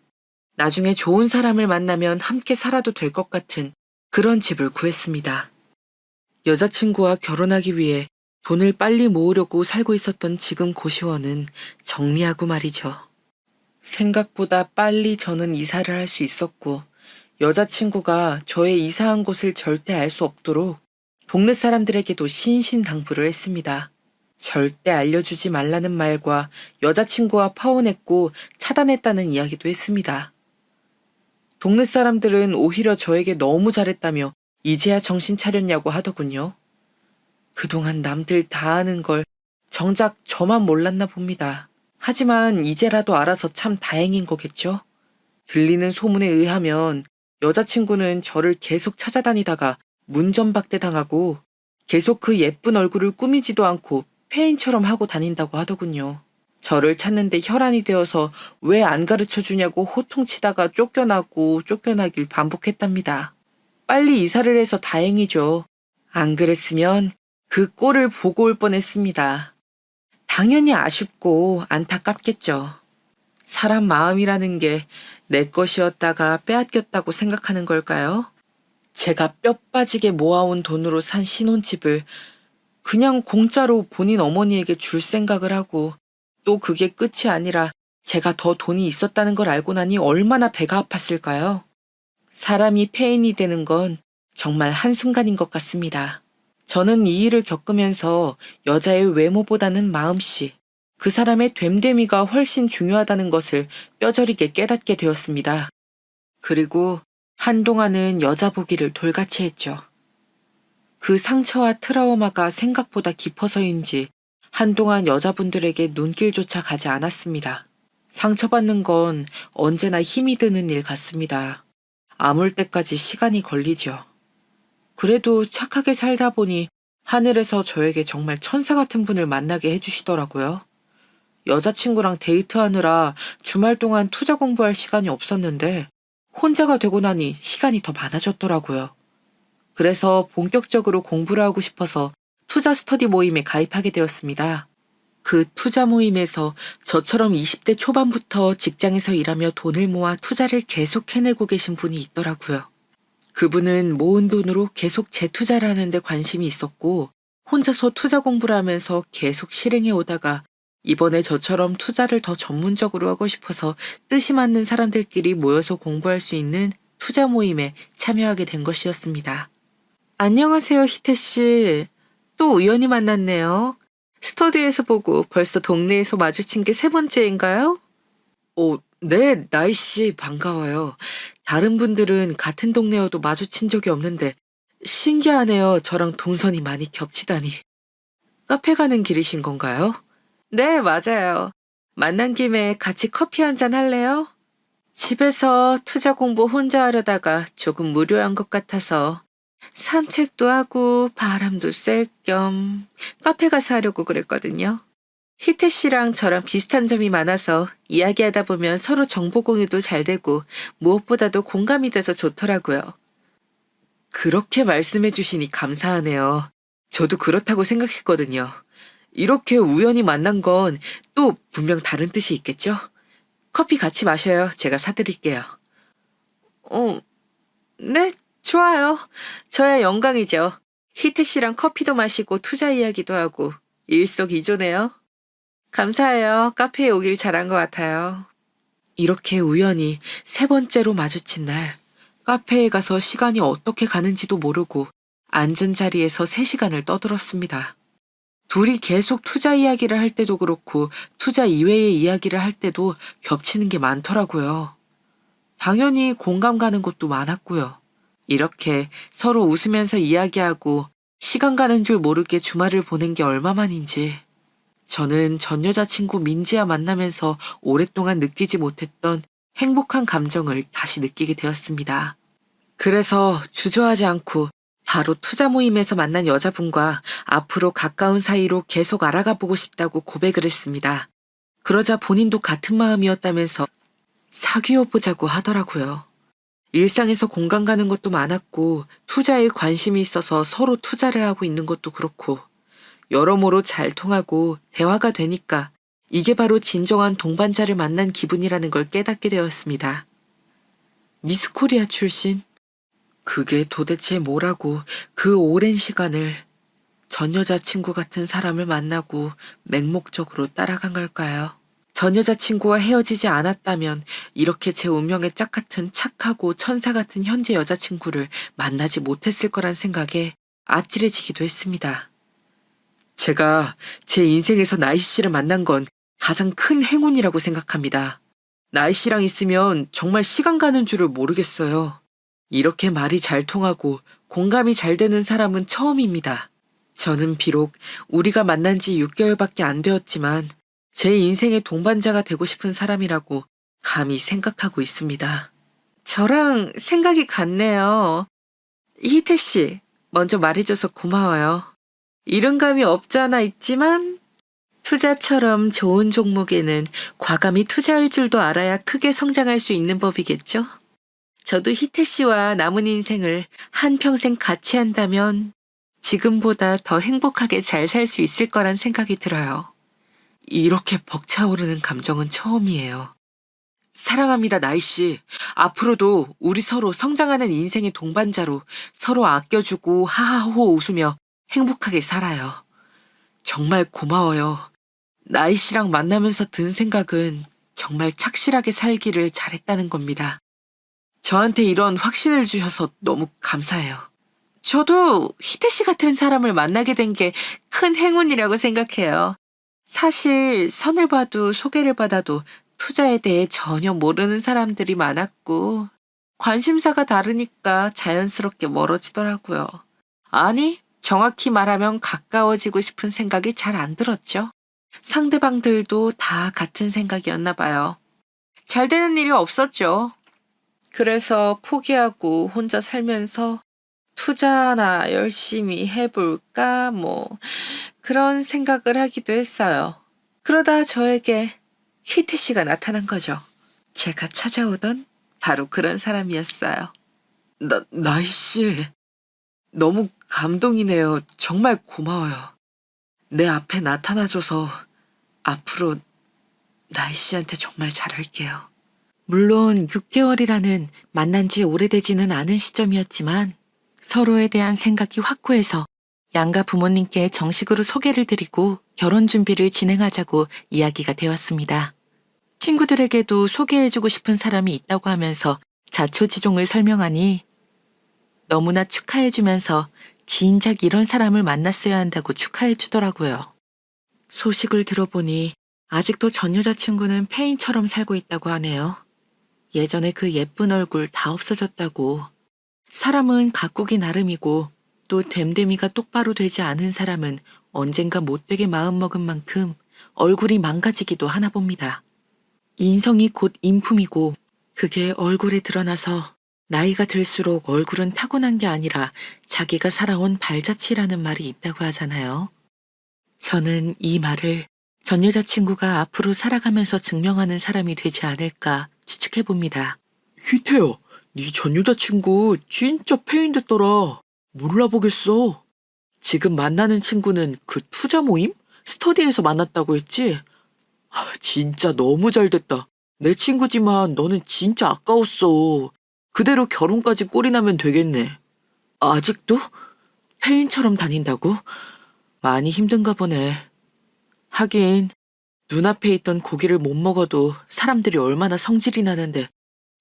나중에 좋은 사람을 만나면 함께 살아도 될 것 같은 그런 집을 구했습니다. 여자친구와 결혼하기 위해 돈을 빨리 모으려고 살고 있었던 지금 고시원은 정리하고 말이죠. 생각보다 빨리 저는 이사를 할 수 있었고 여자친구가 저의 이사한 곳을 절대 알 수 없도록 동네 사람들에게도 신신당부를 했습니다. 절대 알려주지 말라는 말과 여자친구와 파혼했고 차단했다는 이야기도 했습니다. 동네 사람들은 오히려 저에게 너무 잘했다며 이제야 정신 차렸냐고 하더군요. 그동안 남들 다 아는 걸 정작 저만 몰랐나 봅니다. 하지만 이제라도 알아서 참 다행인 거겠죠? 들리는 소문에 의하면 여자친구는 저를 계속 찾아다니다가 문전박대 당하고 계속 그 예쁜 얼굴을 꾸미지도 않고 페인처럼 하고 다닌다고 하더군요. 저를 찾는데 혈안이 되어서 왜 안 가르쳐 주냐고 호통치다가 쫓겨나고 쫓겨나길 반복했답니다. 빨리 이사를 해서 다행이죠. 안 그랬으면 그 꼴을 보고 올 뻔했습니다. 당연히 아쉽고 안타깝겠죠. 사람 마음이라는 게 내 것이었다가 빼앗겼다고 생각하는 걸까요? 제가 뼈 빠지게 모아온 돈으로 산 신혼집을 그냥 공짜로 본인 어머니에게 줄 생각을 하고 또 그게 끝이 아니라 제가 더 돈이 있었다는 걸 알고 나니 얼마나 배가 아팠을까요? 사람이 폐인이 되는 건 정말 한순간인 것 같습니다. 저는 이 일을 겪으면서 여자의 외모보다는 마음씨, 그 사람의 됨됨이가 훨씬 중요하다는 것을 뼈저리게 깨닫게 되었습니다. 그리고 한동안은 여자 보기를 돌같이 했죠. 그 상처와 트라우마가 생각보다 깊어서인지 한동안 여자분들에게 눈길조차 가지 않았습니다. 상처받는 건 언제나 힘이 드는 일 같습니다. 아물 때까지 시간이 걸리죠. 그래도 착하게 살다 보니 하늘에서 저에게 정말 천사 같은 분을 만나게 해주시더라고요. 여자친구랑 데이트하느라 주말 동안 투자 공부할 시간이 없었는데 혼자가 되고 나니 시간이 더 많아졌더라고요. 그래서 본격적으로 공부를 하고 싶어서 투자 스터디 모임에 가입하게 되었습니다. 그 투자 모임에서 저처럼 20대 초반부터 직장에서 일하며 돈을 모아 투자를 계속 해내고 계신 분이 있더라고요. 그분은 모은 돈으로 계속 재투자를 하는데 관심이 있었고 혼자서 투자 공부를 하면서 계속 실행해 오다가 이번에 저처럼 투자를 더 전문적으로 하고 싶어서 뜻이 맞는 사람들끼리 모여서 공부할 수 있는 투자 모임에 참여하게 된 것이었습니다. 안녕하세요, 희태 씨. 또 우연히 만났네요. 스터디에서 보고 벌써 동네에서 마주친 게 3번째인가요? 네, 나이 씨 반가워요. 다른 분들은 같은 동네여도 마주친 적이 없는데 신기하네요. 저랑 동선이 많이 겹치다니. 카페 가는 길이신 건가요? 네, 맞아요. 만난 김에 같이 커피 한잔 할래요? 집에서 투자 공부 혼자 하려다가 조금 무료한 것 같아서 산책도 하고 바람도 쐴 겸 카페 가서 하려고 그랬거든요. 희태 씨랑 저랑 비슷한 점이 많아서 이야기하다 보면 서로 정보 공유도 잘 되고 무엇보다도 공감이 돼서 좋더라고요. 그렇게 말씀해 주시니 감사하네요. 저도 그렇다고 생각했거든요. 이렇게 우연히 만난 건 또 분명 다른 뜻이 있겠죠? 커피 같이 마셔요. 제가 사드릴게요. 네, 좋아요. 저야 영광이죠. 희태 씨랑 커피도 마시고 투자 이야기도 하고 일석이조네요. 감사해요. 카페에 오길 잘한 것 같아요. 이렇게 우연히 3번째로 마주친 날, 카페에 가서 시간이 어떻게 가는지도 모르고 앉은 자리에서 3시간을 떠들었습니다. 둘이 계속 투자 이야기를 할 때도 그렇고 투자 이외의 이야기를 할 때도 겹치는 게 많더라고요. 당연히 공감 가는 것도 많았고요. 이렇게 서로 웃으면서 이야기하고 시간 가는 줄 모르게 주말을 보낸 게 얼마만인지 저는 전 여자친구 민지와 만나면서 오랫동안 느끼지 못했던 행복한 감정을 다시 느끼게 되었습니다. 그래서 주저하지 않고 바로 투자 모임에서 만난 여자분과 앞으로 가까운 사이로 계속 알아가 보고 싶다고 고백을 했습니다. 그러자 본인도 같은 마음이었다면서 사귀어 보자고 하더라고요. 일상에서 공감 가는 것도 많았고 투자에 관심이 있어서 서로 투자를 하고 있는 것도 그렇고 여러모로 잘 통하고 대화가 되니까 이게 바로 진정한 동반자를 만난 기분이라는 걸 깨닫게 되었습니다. 미스 코리아 출신? 그게 도대체 뭐라고 그 오랜 시간을 전 여자친구 같은 사람을 만나고 맹목적으로 따라간 걸까요? 전 여자친구와 헤어지지 않았다면 이렇게 제 운명의 짝 같은 착하고 천사 같은 현재 여자친구를 만나지 못했을 거란 생각에 아찔해지기도 했습니다. 제가 제 인생에서 나희 씨를 만난 건 가장 큰 행운이라고 생각합니다. 나희 씨랑 있으면 정말 시간 가는 줄을 모르겠어요. 이렇게 말이 잘 통하고 공감이 잘 되는 사람은 처음입니다. 저는 비록 우리가 만난 지 6개월밖에 안 되었지만 제 인생의 동반자가 되고 싶은 사람이라고 감히 생각하고 있습니다. 저랑 생각이 같네요. 희태 씨, 먼저 말해줘서 고마워요. 이런 감이 없지 않아 있지만 투자처럼 좋은 종목에는 과감히 투자할 줄도 알아야 크게 성장할 수 있는 법이겠죠? 저도 희태 씨와 남은 인생을 한평생 같이 한다면 지금보다 더 행복하게 잘 살 수 있을 거란 생각이 들어요. 이렇게 벅차오르는 감정은 처음이에요. 사랑합니다, 나희 씨. 앞으로도 우리 서로 성장하는 인생의 동반자로 서로 아껴주고 하하호 웃으며 행복하게 살아요. 정말 고마워요. 나희 씨랑 만나면서 든 생각은 정말 착실하게 살기를 잘했다는 겁니다. 저한테 이런 확신을 주셔서 너무 감사해요. 저도 희태 씨 같은 사람을 만나게 된 게 큰 행운이라고 생각해요. 사실 선을 봐도 소개를 받아도 투자에 대해 전혀 모르는 사람들이 많았고 관심사가 다르니까 자연스럽게 멀어지더라고요. 아니, 정확히 말하면 가까워지고 싶은 생각이 잘 안 들었죠. 상대방들도 다 같은 생각이었나 봐요. 잘 되는 일이 없었죠. 그래서 포기하고 혼자 살면서 투자나 열심히 해볼까 그런 생각을 하기도 했어요. 그러다 저에게 희태 씨가 나타난 거죠. 제가 찾아오던 바로 그런 사람이었어요. 나희 씨, 너무 감동이네요. 정말 고마워요. 내 앞에 나타나줘서 앞으로 나희 씨한테 정말 잘할게요. 물론 6개월이라는 만난 지 오래되지는 않은 시점이었지만 서로에 대한 생각이 확고해서 양가 부모님께 정식으로 소개를 드리고 결혼 준비를 진행하자고 이야기가 되었습니다. 친구들에게도 소개해주고 싶은 사람이 있다고 하면서 자초지종을 설명하니 너무나 축하해주면서 진작 이런 사람을 만났어야 한다고 축하해주더라고요. 소식을 들어보니 아직도 전 여자친구는 폐인처럼 살고 있다고 하네요. 예전에 그 예쁜 얼굴 다 없어졌다고. 사람은 가꾸기 나름이고 또 됨됨이가 똑바로 되지 않은 사람은 언젠가 못되게 마음먹은 만큼 얼굴이 망가지기도 하나 봅니다. 인성이 곧 인품이고 그게 얼굴에 드러나서 나이가 들수록 얼굴은 타고난 게 아니라 자기가 살아온 발자취라는 말이 있다고 하잖아요. 저는 이 말을 전 여자친구가 앞으로 살아가면서 증명하는 사람이 되지 않을까 추측해봅니다. 희태야, 네 전 여자친구 진짜 페인 됐더라. 몰라보겠어. 지금 만나는 친구는 그 투자 모임? 스터디에서 만났다고 했지? 진짜 너무 잘 됐다. 내 친구지만 너는 진짜 아까웠어. 그대로 결혼까지 꼴이 나면 되겠네. 아직도? 페인처럼 다닌다고? 많이 힘든가 보네. 하긴 눈앞에 있던 고기를 못 먹어도 사람들이 얼마나 성질이 나는데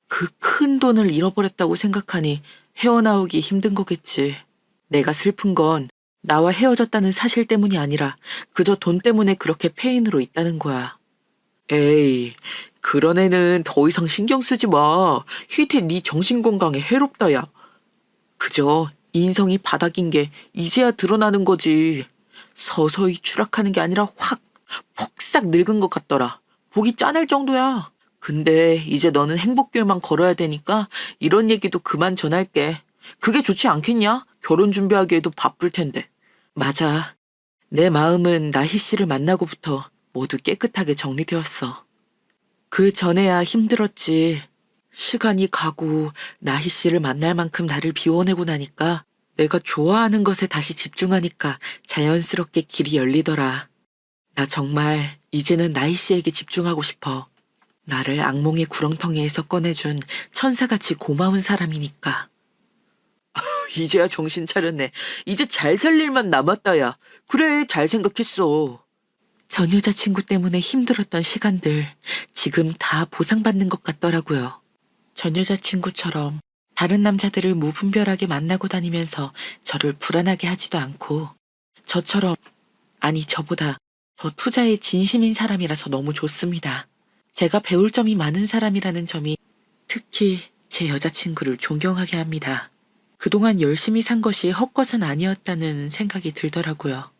그 큰 돈을 잃어버렸다고 생각하니 헤어나오기 힘든 거겠지. 내가 슬픈 건 나와 헤어졌다는 사실 때문이 아니라 그저 돈 때문에 그렇게 페인으로 있다는 거야. 에이, 그런 애는 더 이상 신경 쓰지 마. 희태 네 정신건강에 해롭다, 야. 그저 인성이 바닥인 게 이제야 드러나는 거지. 서서히 추락하는 게 아니라 확, 폭삭 늙은 것 같더라. 보기 짠할 정도야. 근데 이제 너는 행복길만 걸어야 되니까 이런 얘기도 그만 전할게. 그게 좋지 않겠냐? 결혼 준비하기에도 바쁠 텐데. 맞아. 내 마음은 나희 씨를 만나고부터 모두 깨끗하게 정리되었어. 그 전에야 힘들었지. 시간이 가고 나희 씨를 만날 만큼 나를 비워내고 나니까 내가 좋아하는 것에 다시 집중하니까 자연스럽게 길이 열리더라. 나 정말 이제는 나희 씨에게 집중하고 싶어. 나를 악몽의 구렁텅이에서 꺼내준 천사같이 고마운 사람이니까. 이제야 정신 차렸네. 이제 잘 살 일만 남았다, 야. 그래, 잘 생각했어. 전 여자친구 때문에 힘들었던 시간들 지금 다 보상받는 것 같더라고요. 전 여자친구처럼 다른 남자들을 무분별하게 만나고 다니면서 저를 불안하게 하지도 않고 저처럼 아니, 저보다 더 투자에 진심인 사람이라서 너무 좋습니다. 제가 배울 점이 많은 사람이라는 점이 특히 제 여자친구를 존경하게 합니다. 그동안 열심히 산 것이 헛것은 아니었다는 생각이 들더라고요.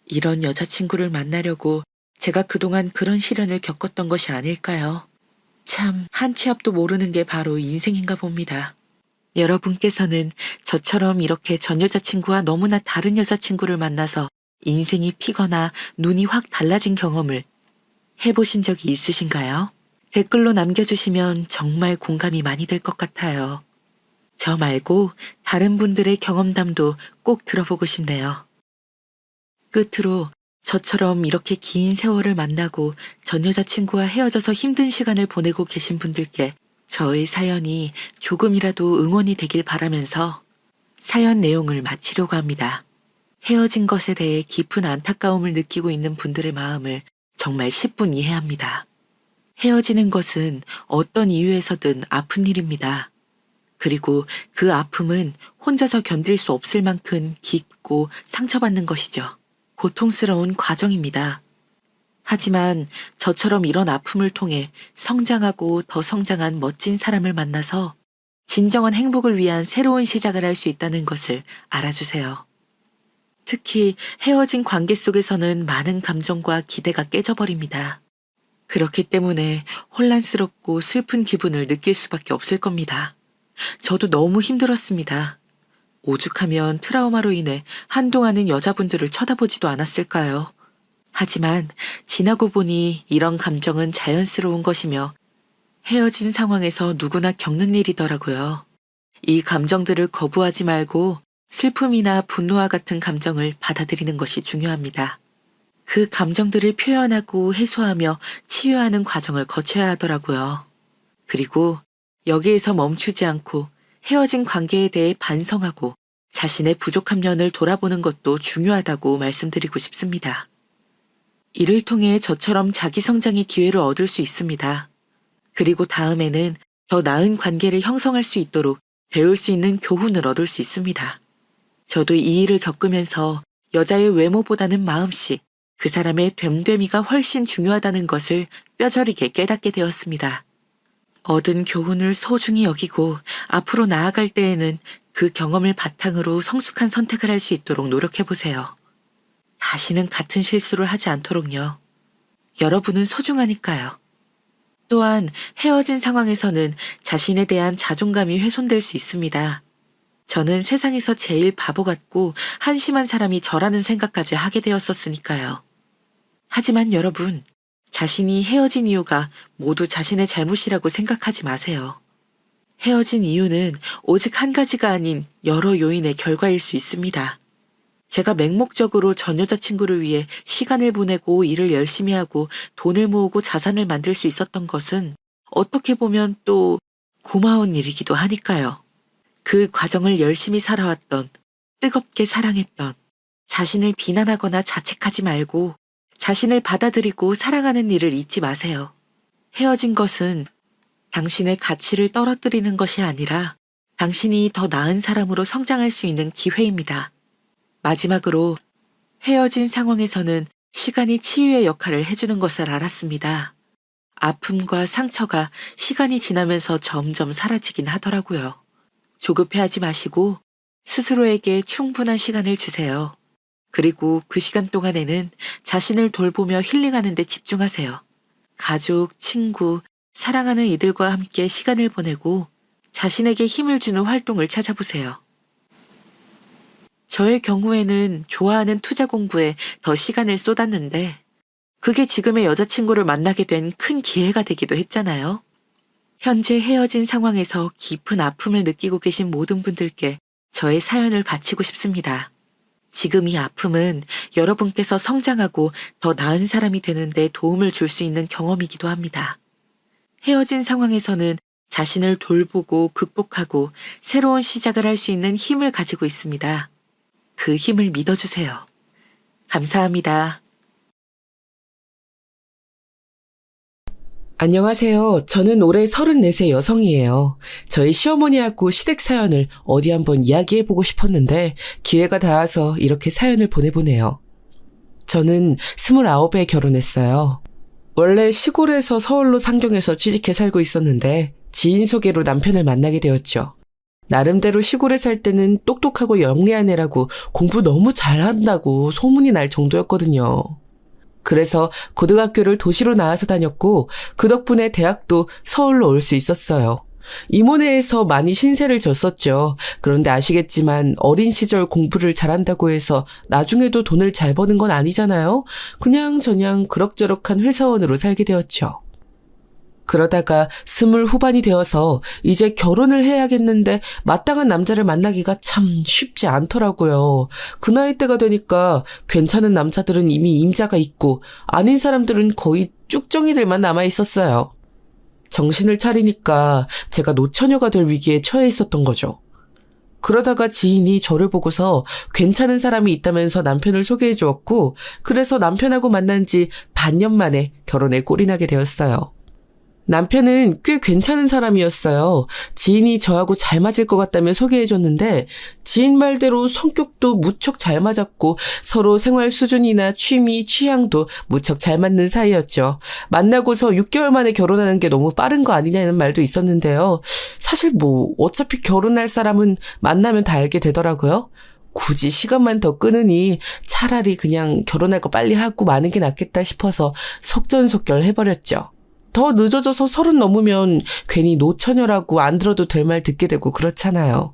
이런 여자친구를 만나려고 제가 그동안 그런 시련을 겪었던 것이 아닐까요? 참, 한 치 앞도 모르는 게 바로 인생인가 봅니다. 여러분께서는 저처럼 이렇게 전 여자친구와 너무나 다른 여자친구를 만나서 인생이 피거나 눈이 확 달라진 경험을 해보신 적이 있으신가요? 댓글로 남겨주시면 정말 공감이 많이 될 것 같아요. 저 말고 다른 분들의 경험담도 꼭 들어보고 싶네요. 끝으로 저처럼 이렇게 긴 세월을 만나고 전 여자친구와 헤어져서 힘든 시간을 보내고 계신 분들께 저의 사연이 조금이라도 응원이 되길 바라면서 사연 내용을 마치려고 합니다. 헤어진 것에 대해 깊은 안타까움을 느끼고 있는 분들의 마음을 정말 10분 이해합니다. 헤어지는 것은 어떤 이유에서든 아픈 일입니다. 그리고 그 아픔은 혼자서 견딜 수 없을 만큼 깊고 상처받는 것이죠. 고통스러운 과정입니다. 하지만 저처럼 이런 아픔을 통해 성장하고 더 성장한 멋진 사람을 만나서 진정한 행복을 위한 새로운 시작을 할 수 있다는 것을 알아주세요. 특히 헤어진 관계 속에서는 많은 감정과 기대가 깨져버립니다. 그렇기 때문에 혼란스럽고 슬픈 기분을 느낄 수밖에 없을 겁니다. 저도 너무 힘들었습니다. 오죽하면 트라우마로 인해 한동안은 여자분들을 쳐다보지도 않았을까요? 하지만 지나고 보니 이런 감정은 자연스러운 것이며 헤어진 상황에서 누구나 겪는 일이더라고요. 이 감정들을 거부하지 말고 슬픔이나 분노와 같은 감정을 받아들이는 것이 중요합니다. 그 감정들을 표현하고 해소하며 치유하는 과정을 거쳐야 하더라고요. 그리고 여기에서 멈추지 않고 헤어진 관계에 대해 반성하고 자신의 부족한 면을 돌아보는 것도 중요하다고 말씀드리고 싶습니다. 이를 통해 저처럼 자기 성장의 기회를 얻을 수 있습니다. 그리고 다음에는 더 나은 관계를 형성할 수 있도록 배울 수 있는 교훈을 얻을 수 있습니다. 저도 이 일을 겪으면서 여자의 외모보다는 마음씨, 그 사람의 됨됨이가 훨씬 중요하다는 것을 뼈저리게 깨닫게 되었습니다. 얻은 교훈을 소중히 여기고 앞으로 나아갈 때에는 그 경험을 바탕으로 성숙한 선택을 할 수 있도록 노력해보세요. 다시는 같은 실수를 하지 않도록요. 여러분은 소중하니까요. 또한 헤어진 상황에서는 자신에 대한 자존감이 훼손될 수 있습니다. 저는 세상에서 제일 바보 같고 한심한 사람이 저라는 생각까지 하게 되었었으니까요. 하지만 여러분, 자신이 헤어진 이유가 모두 자신의 잘못이라고 생각하지 마세요. 헤어진 이유는 오직 한 가지가 아닌 여러 요인의 결과일 수 있습니다. 제가 맹목적으로 전 여자친구를 위해 시간을 보내고 일을 열심히 하고 돈을 모으고 자산을 만들 수 있었던 것은 어떻게 보면 또 고마운 일이기도 하니까요. 그 과정을 열심히 살아왔던, 뜨겁게 사랑했던, 자신을 비난하거나 자책하지 말고 자신을 받아들이고 사랑하는 일을 잊지 마세요. 헤어진 것은 당신의 가치를 떨어뜨리는 것이 아니라 당신이 더 나은 사람으로 성장할 수 있는 기회입니다. 마지막으로 헤어진 상황에서는 시간이 치유의 역할을 해주는 것을 알았습니다. 아픔과 상처가 시간이 지나면서 점점 사라지긴 하더라고요. 조급해하지 마시고 스스로에게 충분한 시간을 주세요. 그리고 그 시간 동안에는 자신을 돌보며 힐링하는 데 집중하세요. 가족, 친구, 사랑하는 이들과 함께 시간을 보내고 자신에게 힘을 주는 활동을 찾아보세요. 저의 경우에는 좋아하는 투자 공부에 더 시간을 쏟았는데 그게 지금의 여자친구를 만나게 된 큰 기회가 되기도 했잖아요. 현재 헤어진 상황에서 깊은 아픔을 느끼고 계신 모든 분들께 저의 사연을 바치고 싶습니다. 지금 이 아픔은 여러분께서 성장하고 더 나은 사람이 되는데 도움을 줄 수 있는 경험이기도 합니다. 헤어진 상황에서는 자신을 돌보고 극복하고 새로운 시작을 할 수 있는 힘을 가지고 있습니다. 그 힘을 믿어주세요. 감사합니다. 안녕하세요. 저는 올해 34세 여성이에요. 저희 시어머니하고 시댁 사연을 어디 한번 이야기해보고 싶었는데 기회가 닿아서 이렇게 사연을 보내보네요. 저는 29에 결혼했어요. 원래 시골에서 서울로 상경해서 취직해 살고 있었는데 지인 소개로 남편을 만나게 되었죠. 나름대로 시골에 살 때는 똑똑하고 영리한 애라고 공부 너무 잘한다고 소문이 날 정도였거든요. 그래서 고등학교를 도시로 나와서 다녔고 그 덕분에 대학도 서울로 올 수 있었어요. 이모네에서 많이 신세를 졌었죠. 그런데 아시겠지만 어린 시절 공부를 잘한다고 해서 나중에도 돈을 잘 버는 건 아니잖아요. 그냥저냥 그럭저럭한 회사원으로 살게 되었죠. 그러다가 20 후반이 되어서 이제 결혼을 해야겠는데 마땅한 남자를 만나기가 참 쉽지 않더라고요. 그 나이대가 되니까 괜찮은 남자들은 이미 임자가 있고 아닌 사람들은 거의 쭉정이들만 남아 있었어요. 정신을 차리니까 제가 노처녀가 될 위기에 처해 있었던 거죠. 그러다가 지인이 저를 보고서 괜찮은 사람이 있다면서 남편을 소개해 주었고 그래서 남편하고 만난 지 반년 만에 결혼에 꼴이 나게 되었어요. 남편은 꽤 괜찮은 사람이었어요. 지인이 저하고 잘 맞을 것 같다며 소개해줬는데 지인 말대로 성격도 무척 잘 맞았고 서로 생활 수준이나 취미, 취향도 무척 잘 맞는 사이였죠. 만나고서 6개월 만에 결혼하는 게 너무 빠른 거 아니냐는 말도 있었는데요. 사실 어차피 결혼할 사람은 만나면 다 알게 되더라고요. 굳이 시간만 더 끄느니 차라리 그냥 결혼할 거 빨리 하고 마는 게 낫겠다 싶어서 속전속결 해버렸죠. 더 늦어져서 30 넘으면 괜히 노처녀라고 안 들어도 될 말 듣게 되고 그렇잖아요.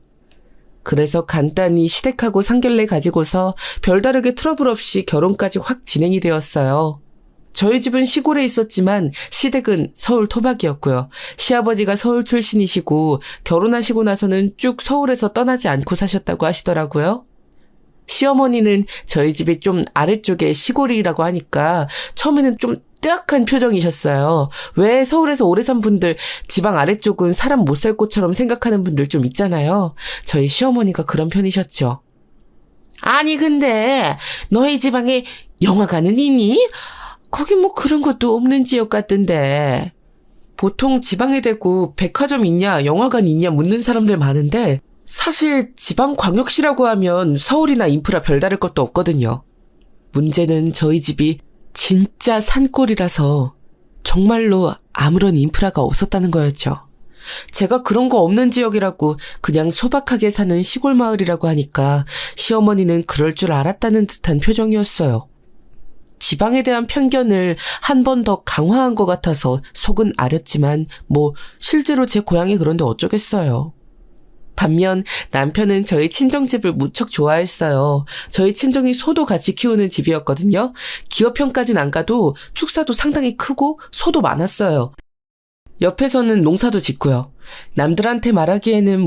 그래서 간단히 시댁하고 상견례 가지고서 별다르게 트러블 없이 결혼까지 확 진행이 되었어요. 저희 집은 시골에 있었지만 시댁은 서울 토박이었고요. 시아버지가 서울 출신이시고 결혼하시고 나서는 쭉 서울에서 떠나지 않고 사셨다고 하시더라고요. 시어머니는 저희 집이 좀 아래쪽에 시골이라고 하니까 처음에는 좀 뜨악한 표정이셨어요. 왜 서울에서 오래 산 분들 지방 아래쪽은 사람 못 살 곳처럼 생각하는 분들 좀 있잖아요. 저희 시어머니가 그런 편이셨죠. 아니 근데 너희 지방에 영화관은 있니? 거기 그런 것도 없는 지역 같던데. 보통 지방에 대고 백화점 있냐 영화관 있냐 묻는 사람들 많은데 사실 지방광역시라고 하면 서울이나 인프라 별다를 것도 없거든요. 문제는 저희 집이 진짜 산골이라서 정말로 아무런 인프라가 없었다는 거였죠. 제가 그런 거 없는 지역이라고 그냥 소박하게 사는 시골 마을이라고 하니까 시어머니는 그럴 줄 알았다는 듯한 표정이었어요. 지방에 대한 편견을 한 번 더 강화한 것 같아서 속은 아렸지만 실제로 제 고향이 그런데 어쩌겠어요. 반면 남편은 저희 친정집을 무척 좋아했어요. 저희 친정이 소도 같이 키우는 집이었거든요. 기업형까진 안 가도 축사도 상당히 크고 소도 많았어요. 옆에서는 농사도 짓고요. 남들한테 말하기에는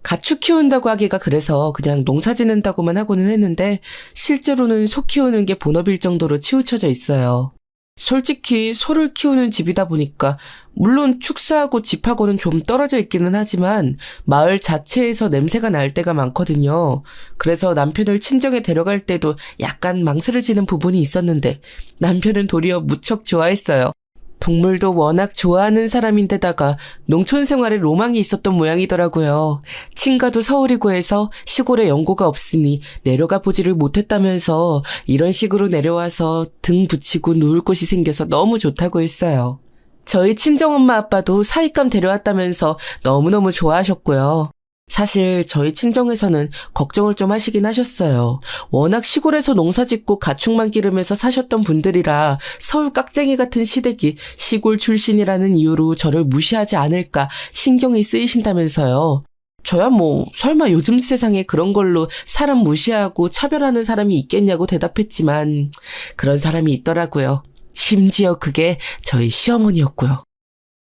가축 키운다고 하기가 그래서 그냥 농사 짓는다고만 하고는 했는데 실제로는 소 키우는 게 본업일 정도로 치우쳐져 있어요. 솔직히 소를 키우는 집이다 보니까 물론 축사하고 집하고는 좀 떨어져 있기는 하지만 마을 자체에서 냄새가 날 때가 많거든요. 그래서 남편을 친정에 데려갈 때도 약간 망설여지는 부분이 있었는데 남편은 도리어 무척 좋아했어요. 동물도 워낙 좋아하는 사람인데다가 농촌 생활에 로망이 있었던 모양이더라고요. 친가도 서울이고 해서 시골에 연고가 없으니 내려가 보지를 못했다면서 이런 식으로 내려와서 등 붙이고 누울 곳이 생겨서 너무 좋다고 했어요. 저희 친정엄마 아빠도 사윗감 데려왔다면서 너무너무 좋아하셨고요. 사실 저희 친정에서는 걱정을 좀 하시긴 하셨어요. 워낙 시골에서 농사짓고 가축만 기르면서 사셨던 분들이라 서울 깍쟁이 같은 시댁이 시골 출신이라는 이유로 저를 무시하지 않을까 신경이 쓰이신다면서요. 저야 설마 요즘 세상에 그런 걸로 사람 무시하고 차별하는 사람이 있겠냐고 대답했지만 그런 사람이 있더라고요. 심지어 그게 저희 시어머니였고요.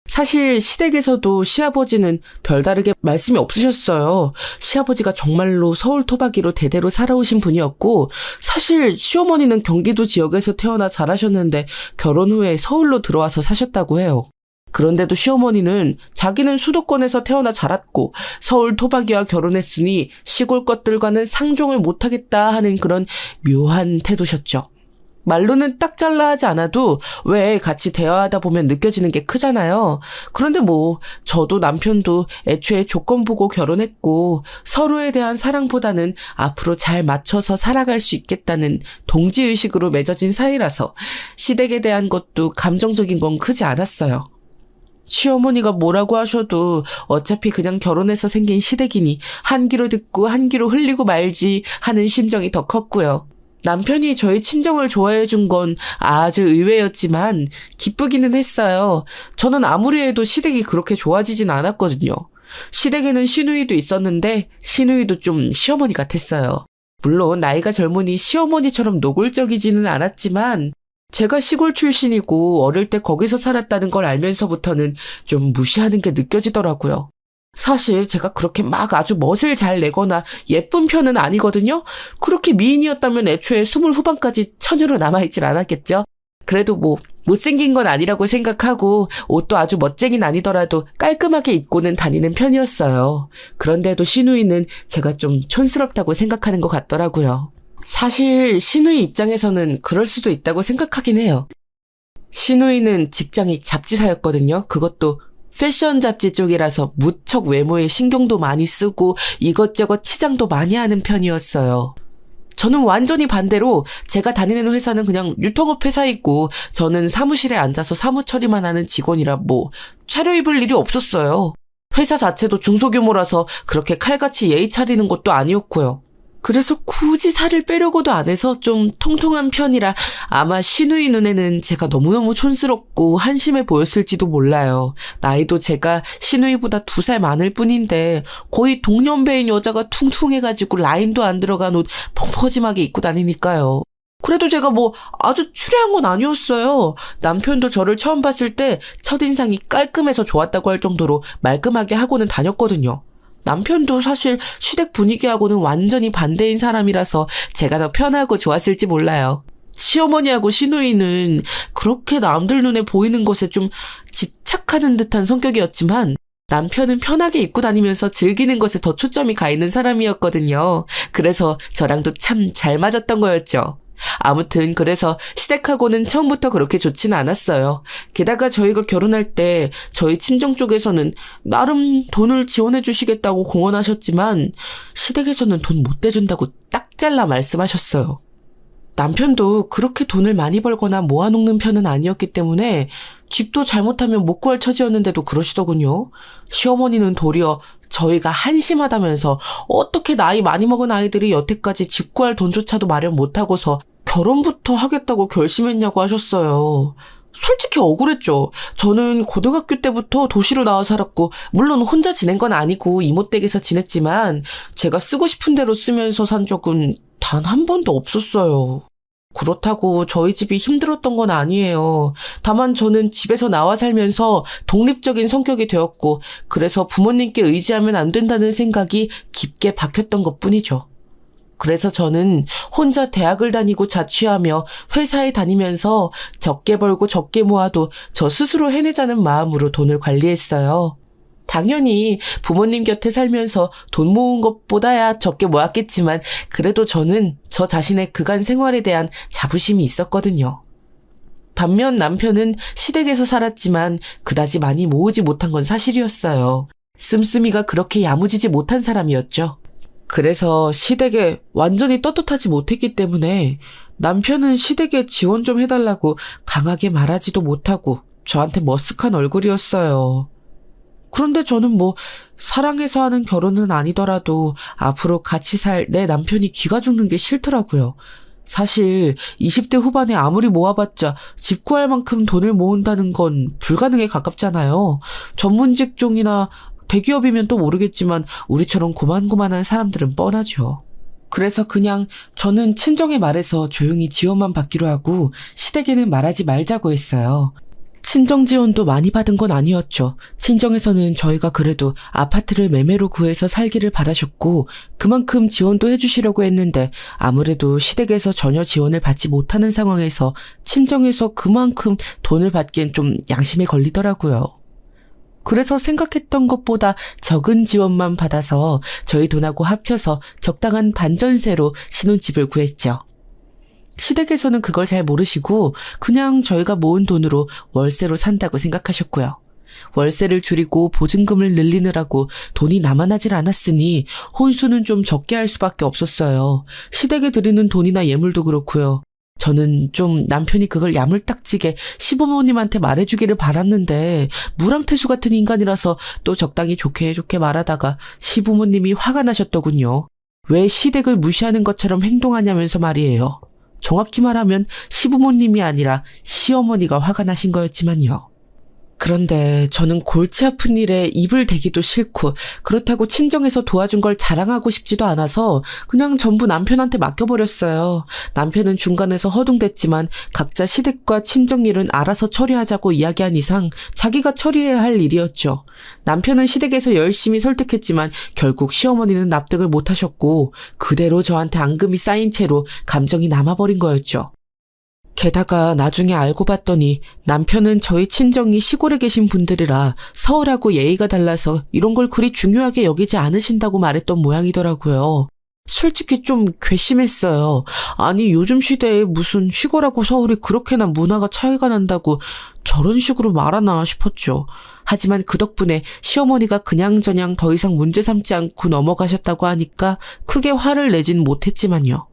사실 시댁에서도 시아버지는 별다르게 말씀이 없으셨어요. 시아버지가 정말로 서울 토박이로 대대로 살아오신 분이었고 사실 시어머니는 경기도 지역에서 태어나 자라셨는데 결혼 후에 서울로 들어와서 사셨다고 해요. 그런데도 시어머니는 자기는 수도권에서 태어나 자랐고 서울 토박이와 결혼했으니 시골 것들과는 상종을 못하겠다 하는 그런 묘한 태도셨죠. 말로는 딱 잘라 하지 않아도 왜 같이 대화하다 보면 느껴지는 게 크잖아요. 그런데 뭐 저도 남편도 애초에 조건 보고 결혼했고 서로에 대한 사랑보다는 앞으로 잘 맞춰서 살아갈 수 있겠다는 동지의식으로 맺어진 사이라서 시댁에 대한 것도 감정적인 건 크지 않았어요. 시어머니가 뭐라고 하셔도 어차피 그냥 결혼해서 생긴 시댁이니 한 귀로 듣고 한 귀로 흘리고 말지 하는 심정이 더 컸고요. 남편이 저희 친정을 좋아해 준 건 아주 의외였지만 기쁘기는 했어요. 저는 아무리 해도 시댁이 그렇게 좋아지진 않았거든요. 시댁에는 시누이도 있었는데 시누이도 좀 시어머니 같았어요. 물론 나이가 젊으니 시어머니처럼 노골적이지는 않았지만 제가 시골 출신이고 어릴 때 거기서 살았다는 걸 알면서부터는 좀 무시하는 게 느껴지더라고요. 사실 제가 그렇게 막 아주 멋을 잘 내거나 예쁜 편은 아니거든요. 그렇게 미인이었다면 애초에 20 후반까지 처녀로 남아있질 않았겠죠. 그래도 뭐 못생긴 건 아니라고 생각하고 옷도 아주 멋쟁이는 아니더라도 깔끔하게 입고는 다니는 편이었어요. 그런데도 시누이는 제가 좀 촌스럽다고 생각하는 것 같더라고요. 사실 시누이 입장에서는 그럴 수도 있다고 생각하긴 해요. 시누이는 직장이 잡지사였거든요. 그것도 패션 잡지 쪽이라서 무척 외모에 신경도 많이 쓰고 이것저것 치장도 많이 하는 편이었어요. 저는 완전히 반대로 제가 다니는 회사는 그냥 유통업 회사이고 저는 사무실에 앉아서 사무 처리만 하는 직원이라 뭐 차려입을 일이 없었어요. 회사 자체도 중소규모라서 그렇게 칼같이 예의 차리는 것도 아니었고요. 그래서 굳이 살을 빼려고도 안 해서 좀 통통한 편이라 아마 시누이 눈에는 제가 너무너무 촌스럽고 한심해 보였을지도 몰라요. 나이도 제가 시누이보다 2살 많을 뿐인데 거의 동년배인 여자가 퉁퉁해가지고 라인도 안 들어간 옷 펑퍼짐하게 입고 다니니까요. 그래도 제가 뭐 아주 추레한 건 아니었어요. 남편도 저를 처음 봤을 때 첫인상이 깔끔해서 좋았다고 할 정도로 말끔하게 하고는 다녔거든요. 남편도 사실 시댁 분위기하고는 완전히 반대인 사람이라서 제가 더 편하고 좋았을지 몰라요. 시어머니하고 시누이는 그렇게 남들 눈에 보이는 것에 좀 집착하는 듯한 성격이었지만 남편은 편하게 입고 다니면서 즐기는 것에 더 초점이 가 있는 사람이었거든요. 그래서 저랑도 참 잘 맞았던 거였죠. 아무튼 그래서 시댁하고는 처음부터 그렇게 좋지는 않았어요. 게다가 저희가 결혼할 때 저희 친정 쪽에서는 나름 돈을 지원해 주시겠다고 공언하셨지만 시댁에서는 돈 못 대준다고 딱 잘라 말씀하셨어요. 남편도 그렇게 돈을 많이 벌거나 모아놓는 편은 아니었기 때문에 집도 잘못하면 못 구할 처지였는데도 그러시더군요. 시어머니는 도리어 저희가 한심하다면서 어떻게 나이 많이 먹은 아이들이 여태까지 집 구할 돈조차도 마련 못하고서 결혼부터 하겠다고 결심했냐고 하셨어요. 솔직히 억울했죠. 저는 고등학교 때부터 도시로 나와 살았고 물론 혼자 지낸 건 아니고 이모 댁에서 지냈지만 제가 쓰고 싶은 대로 쓰면서 산 적은 단 한 번도 없었어요. 그렇다고 저희 집이 힘들었던 건 아니에요. 다만 저는 집에서 나와 살면서 독립적인 성격이 되었고 그래서 부모님께 의지하면 안 된다는 생각이 깊게 박혔던 것뿐이죠. 그래서 저는 혼자 대학을 다니고 자취하며 회사에 다니면서 적게 벌고 적게 모아도 저 스스로 해내자는 마음으로 돈을 관리했어요. 당연히 부모님 곁에 살면서 돈 모은 것보다야 적게 모았겠지만 그래도 저는 저 자신의 그간 생활에 대한 자부심이 있었거든요. 반면 남편은 시댁에서 살았지만 그다지 많이 모으지 못한 건 사실이었어요. 씀씀이가 그렇게 야무지지 못한 사람이었죠. 그래서 시댁에 완전히 떳떳하지 못했기 때문에 남편은 시댁에 지원 좀 해달라고 강하게 말하지도 못하고 저한테 머쓱한 얼굴이었어요. 그런데 저는 뭐 사랑해서 하는 결혼은 아니더라도 앞으로 같이 살 내 남편이 기가 죽는 게 싫더라고요. 사실 20대 후반에 아무리 모아봤자 집 구할 만큼 돈을 모은다는 건 불가능에 가깝잖아요. 전문 직종이나 대기업이면 또 모르겠지만 우리처럼 고만고만한 사람들은 뻔하죠. 그래서 그냥 저는 친정에 말해서 조용히 지원만 받기로 하고 시댁에는 말하지 말자고 했어요. 친정 지원도 많이 받은 건 아니었죠. 친정에서는 저희가 그래도 아파트를 매매로 구해서 살기를 바라셨고 그만큼 지원도 해주시려고 했는데 아무래도 시댁에서 전혀 지원을 받지 못하는 상황에서 친정에서 그만큼 돈을 받기엔 좀 양심에 걸리더라고요. 그래서 생각했던 것보다 적은 지원만 받아서 저희 돈하고 합쳐서 적당한 반전세로 신혼집을 구했죠. 시댁에서는 그걸 잘 모르시고 그냥 저희가 모은 돈으로 월세로 산다고 생각하셨고요. 월세를 줄이고 보증금을 늘리느라고 돈이 남아나질 않았으니 혼수는 좀 적게 할 수밖에 없었어요. 시댁에 드리는 돈이나 예물도 그렇고요. 저는 좀 남편이 그걸 야물딱지게 시부모님한테 말해주기를 바랐는데 무랑태수 같은 인간이라서 또 적당히 좋게 말하다가 시부모님이 화가 나셨더군요. 왜 시댁을 무시하는 것처럼 행동하냐면서 말이에요. 정확히 말하면 시부모님이 아니라 시어머니가 화가 나신 거였지만요. 그런데 저는 골치 아픈 일에 입을 대기도 싫고 그렇다고 친정에서 도와준 걸 자랑하고 싶지도 않아서 그냥 전부 남편한테 맡겨버렸어요. 남편은 중간에서 허둥댔지만 각자 시댁과 친정 일은 알아서 처리하자고 이야기한 이상 자기가 처리해야 할 일이었죠. 남편은 시댁에서 열심히 설득했지만 결국 시어머니는 납득을 못하셨고 그대로 저한테 앙금이 쌓인 채로 감정이 남아버린 거였죠. 게다가 나중에 알고 봤더니 남편은 저희 친정이 시골에 계신 분들이라 서울하고 예의가 달라서 이런 걸 그리 중요하게 여기지 않으신다고 말했던 모양이더라고요. 솔직히 좀 괘씸했어요. 아니 요즘 시대에 무슨 시골하고 서울이 그렇게나 문화가 차이가 난다고 저런 식으로 말하나 싶었죠. 하지만 그 덕분에 시어머니가 그냥저냥 더 이상 문제 삼지 않고 넘어가셨다고 하니까 크게 화를 내진 못했지만요.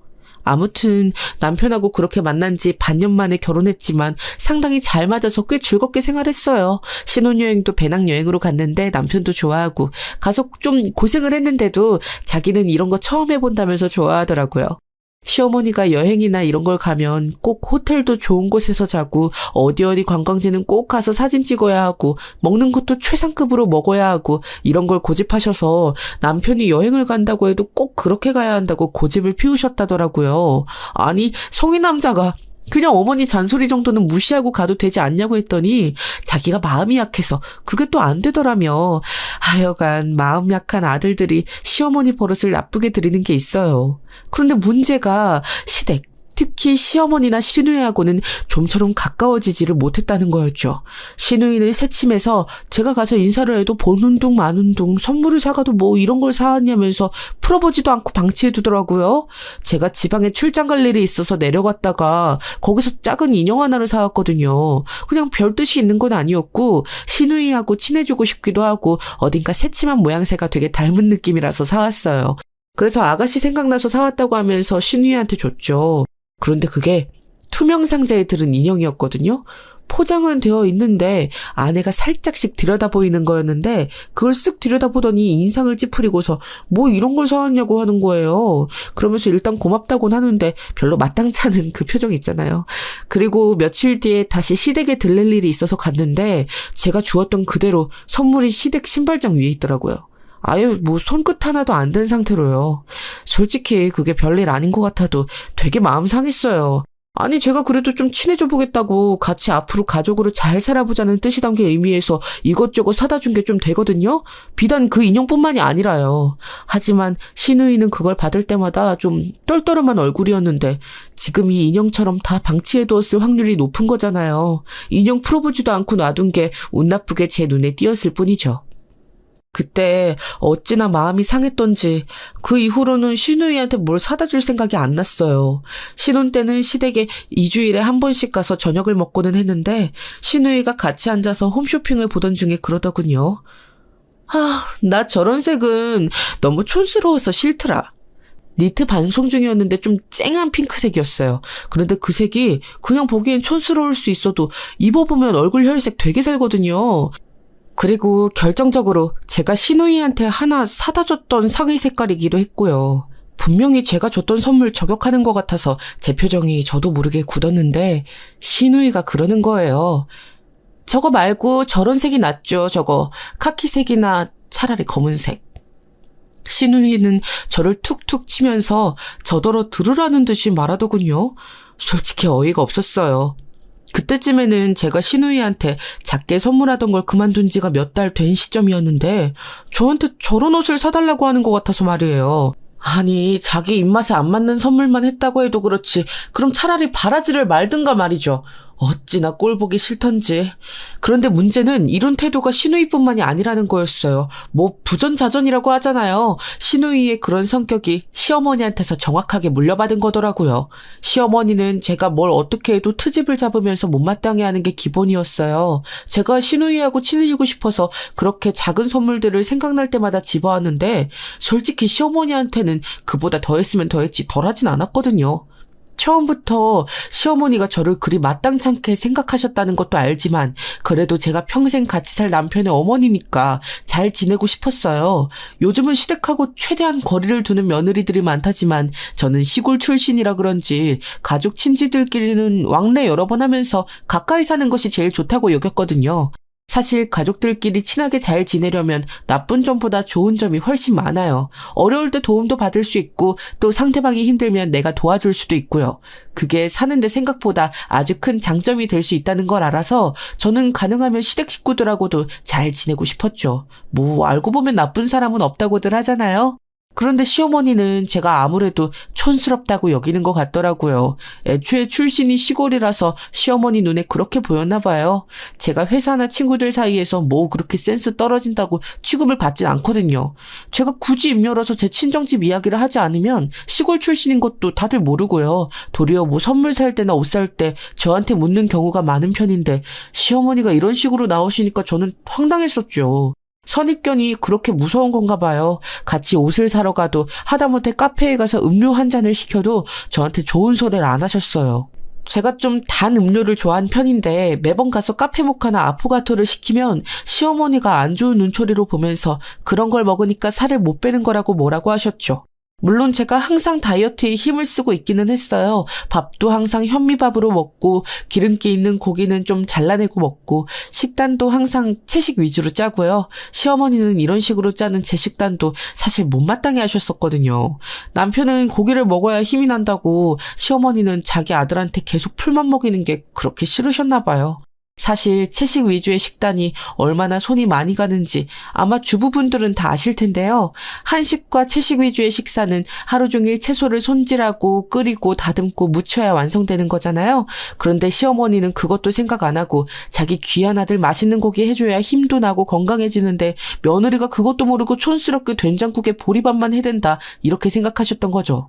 아무튼 남편하고 그렇게 만난 지 반년 만에 결혼했지만 상당히 잘 맞아서 꽤 즐겁게 생활했어요. 신혼여행도 배낭여행으로 갔는데 남편도 좋아하고 가서 좀 고생을 했는데도 자기는 이런 거 처음 해본다면서 좋아하더라고요. 시어머니가 여행이나 이런 걸 가면 꼭 호텔도 좋은 곳에서 자고 어디 관광지는 꼭 가서 사진 찍어야 하고 먹는 것도 최상급으로 먹어야 하고 이런 걸 고집하셔서 남편이 여행을 간다고 해도 꼭 그렇게 가야 한다고 고집을 피우셨다더라고요. 아니 성인 남자가 그냥 어머니 잔소리 정도는 무시하고 가도 되지 않냐고 했더니 자기가 마음이 약해서 그게 또 안 되더라며. 하여간 마음 약한 아들들이 시어머니 버릇을 나쁘게 들이는 게 있어요. 그런데 문제가 시댁, 특히 시어머니나 시누이하고는 좀처럼 가까워지지를 못했다는 거였죠. 시누이는 새침해서 제가 가서 인사를 해도 보는 둥 마는 둥 선물을 사가도 뭐 이런 걸 사왔냐면서 풀어보지도 않고 방치해두더라고요. 제가 지방에 출장 갈 일이 있어서 내려갔다가 거기서 작은 인형 하나를 사왔거든요. 그냥 별 뜻이 있는 건 아니었고 시누이하고 친해지고 싶기도 하고 어딘가 새침한 모양새가 되게 닮은 느낌이라서 사왔어요. 그래서 아가씨 생각나서 사왔다고 하면서 시누이한테 줬죠. 그런데 그게 투명 상자에 들은 인형이었거든요. 포장은 되어 있는데 안에가 살짝씩 들여다보이는 거였는데 그걸 쓱 들여다보더니 인상을 찌푸리고서 뭐 이런 걸 사왔냐고 하는 거예요. 그러면서 일단 고맙다고는 하는데 별로 마땅치 않은 그 표정 있잖아요. 그리고 며칠 뒤에 다시 시댁에 들릴 일이 있어서 갔는데 제가 주었던 그대로 선물이 시댁 신발장 위에 있더라고요. 아예 뭐 손끝 하나도 안 된 상태로요. 솔직히 그게 별일 아닌 것 같아도 되게 마음 상했어요. 아니 제가 그래도 좀 친해져 보겠다고 같이 앞으로 가족으로 잘 살아보자는 뜻이 담긴 의미에서 이것저것 사다 준 게 좀 되거든요. 비단 그 인형뿐만이 아니라요. 하지만 시누이는 그걸 받을 때마다 좀 떨떠름한 얼굴이었는데 지금 이 인형처럼 다 방치해두었을 확률이 높은 거잖아요. 인형 풀어보지도 않고 놔둔 게 운 나쁘게 제 눈에 띄었을 뿐이죠. 그때 어찌나 마음이 상했던지 그 이후로는 시누이한테 뭘 사다 줄 생각이 안 났어요. 신혼 때는 시댁에 2주일에 한 번씩 가서 저녁을 먹고는 했는데 시누이가 같이 앉아서 홈쇼핑을 보던 중에 그러더군요. 나 저런 색은 너무 촌스러워서 싫더라. 니트 반송 중이었는데 좀 쨍한 핑크색이었어요. 그런데 그 색이 그냥 보기엔 촌스러울 수 있어도 입어보면 얼굴 혈색 되게 살거든요. 그리고 결정적으로 제가 시누이한테 하나 사다 줬던 상의 색깔이기도 했고요. 분명히 제가 줬던 선물 저격하는 것 같아서 제 표정이 저도 모르게 굳었는데 시누이가 그러는 거예요. 저거 말고 저런 색이 낫죠. 저거 카키색이나 차라리 검은색. 시누이는 저를 툭툭 치면서 저더러 들으라는 듯이 말하더군요. 솔직히 어이가 없었어요. 그때쯤에는 제가 시누이한테 작게 선물하던 걸 그만둔 지가 몇 달 된 시점이었는데 저한테 저런 옷을 사달라고 하는 것 같아서 말이에요. 아니 자기 입맛에 안 맞는 선물만 했다고 해도 그렇지 그럼 차라리 바라지를 말든가 말이죠. 어찌나 꼴보기 싫던지. 그런데 문제는 이런 태도가 시누이뿐만이 아니라는 거였어요. 뭐 부전자전이라고 하잖아요. 시누이의 그런 성격이 시어머니한테서 정확하게 물려받은 거더라고요. 시어머니는 제가 뭘 어떻게 해도 트집을 잡으면서 못마땅해 하는 게 기본이었어요. 제가 시누이하고 친해지고 싶어서 그렇게 작은 선물들을 생각날 때마다 집어왔는데 솔직히 시어머니한테는 그보다 더했으면 더했지 덜하진 않았거든요. 처음부터 시어머니가 저를 그리 마땅찮게 생각하셨다는 것도 알지만 그래도 제가 평생 같이 살 남편의 어머니니까 잘 지내고 싶었어요. 요즘은 시댁하고 최대한 거리를 두는 며느리들이 많다지만 저는 시골 출신이라 그런지 가족 친지들끼리는 왕래 여러 번 하면서 가까이 사는 것이 제일 좋다고 여겼거든요. 사실 가족들끼리 친하게 잘 지내려면 나쁜 점보다 좋은 점이 훨씬 많아요. 어려울 때 도움도 받을 수 있고 또 상대방이 힘들면 내가 도와줄 수도 있고요. 그게 사는데 생각보다 아주 큰 장점이 될 수 있다는 걸 알아서 저는 가능하면 시댁 식구들하고도 잘 지내고 싶었죠. 뭐 알고 보면 나쁜 사람은 없다고들 하잖아요. 그런데 시어머니는 제가 아무래도 촌스럽다고 여기는 것 같더라고요. 애초에 출신이 시골이라서 시어머니 눈에 그렇게 보였나 봐요. 제가 회사나 친구들 사이에서 뭐 그렇게 센스 떨어진다고 취급을 받진 않거든요. 제가 굳이 입 열어서 제 친정집 이야기를 하지 않으면 시골 출신인 것도 다들 모르고요. 도리어 뭐 선물 살 때나 옷 살 때 저한테 묻는 경우가 많은 편인데 시어머니가 이런 식으로 나오시니까 저는 황당했었죠. 선입견이 그렇게 무서운 건가 봐요. 같이 옷을 사러 가도 하다못해 카페에 가서 음료 한 잔을 시켜도 저한테 좋은 소리를 안 하셨어요. 제가 좀 단 음료를 좋아하는 편인데 매번 가서 카페 모카나 아포가토를 시키면 시어머니가 안 좋은 눈초리로 보면서 그런 걸 먹으니까 살을 못 빼는 거라고 뭐라고 하셨죠. 물론 제가 항상 다이어트에 힘을 쓰고 있기는 했어요. 밥도 항상 현미밥으로 먹고 기름기 있는 고기는 좀 잘라내고 먹고 식단도 항상 채식 위주로 짜고요. 시어머니는 이런 식으로 짜는 제 식단도 사실 못마땅해 하셨었거든요. 남편은 고기를 먹어야 힘이 난다고 시어머니는 자기 아들한테 계속 풀만 먹이는 게 그렇게 싫으셨나 봐요. 사실 채식 위주의 식단이 얼마나 손이 많이 가는지 아마 주부분들은 다 아실 텐데요. 한식과 채식 위주의 식사는 하루 종일 채소를 손질하고 끓이고 다듬고 무쳐야 완성되는 거잖아요. 그런데 시어머니는 그것도 생각 안 하고 자기 귀한 아들 맛있는 고기 해줘야 힘도 나고 건강해지는데 며느리가 그것도 모르고 촌스럽게 된장국에 보리밥만 해댄다 이렇게 생각하셨던 거죠.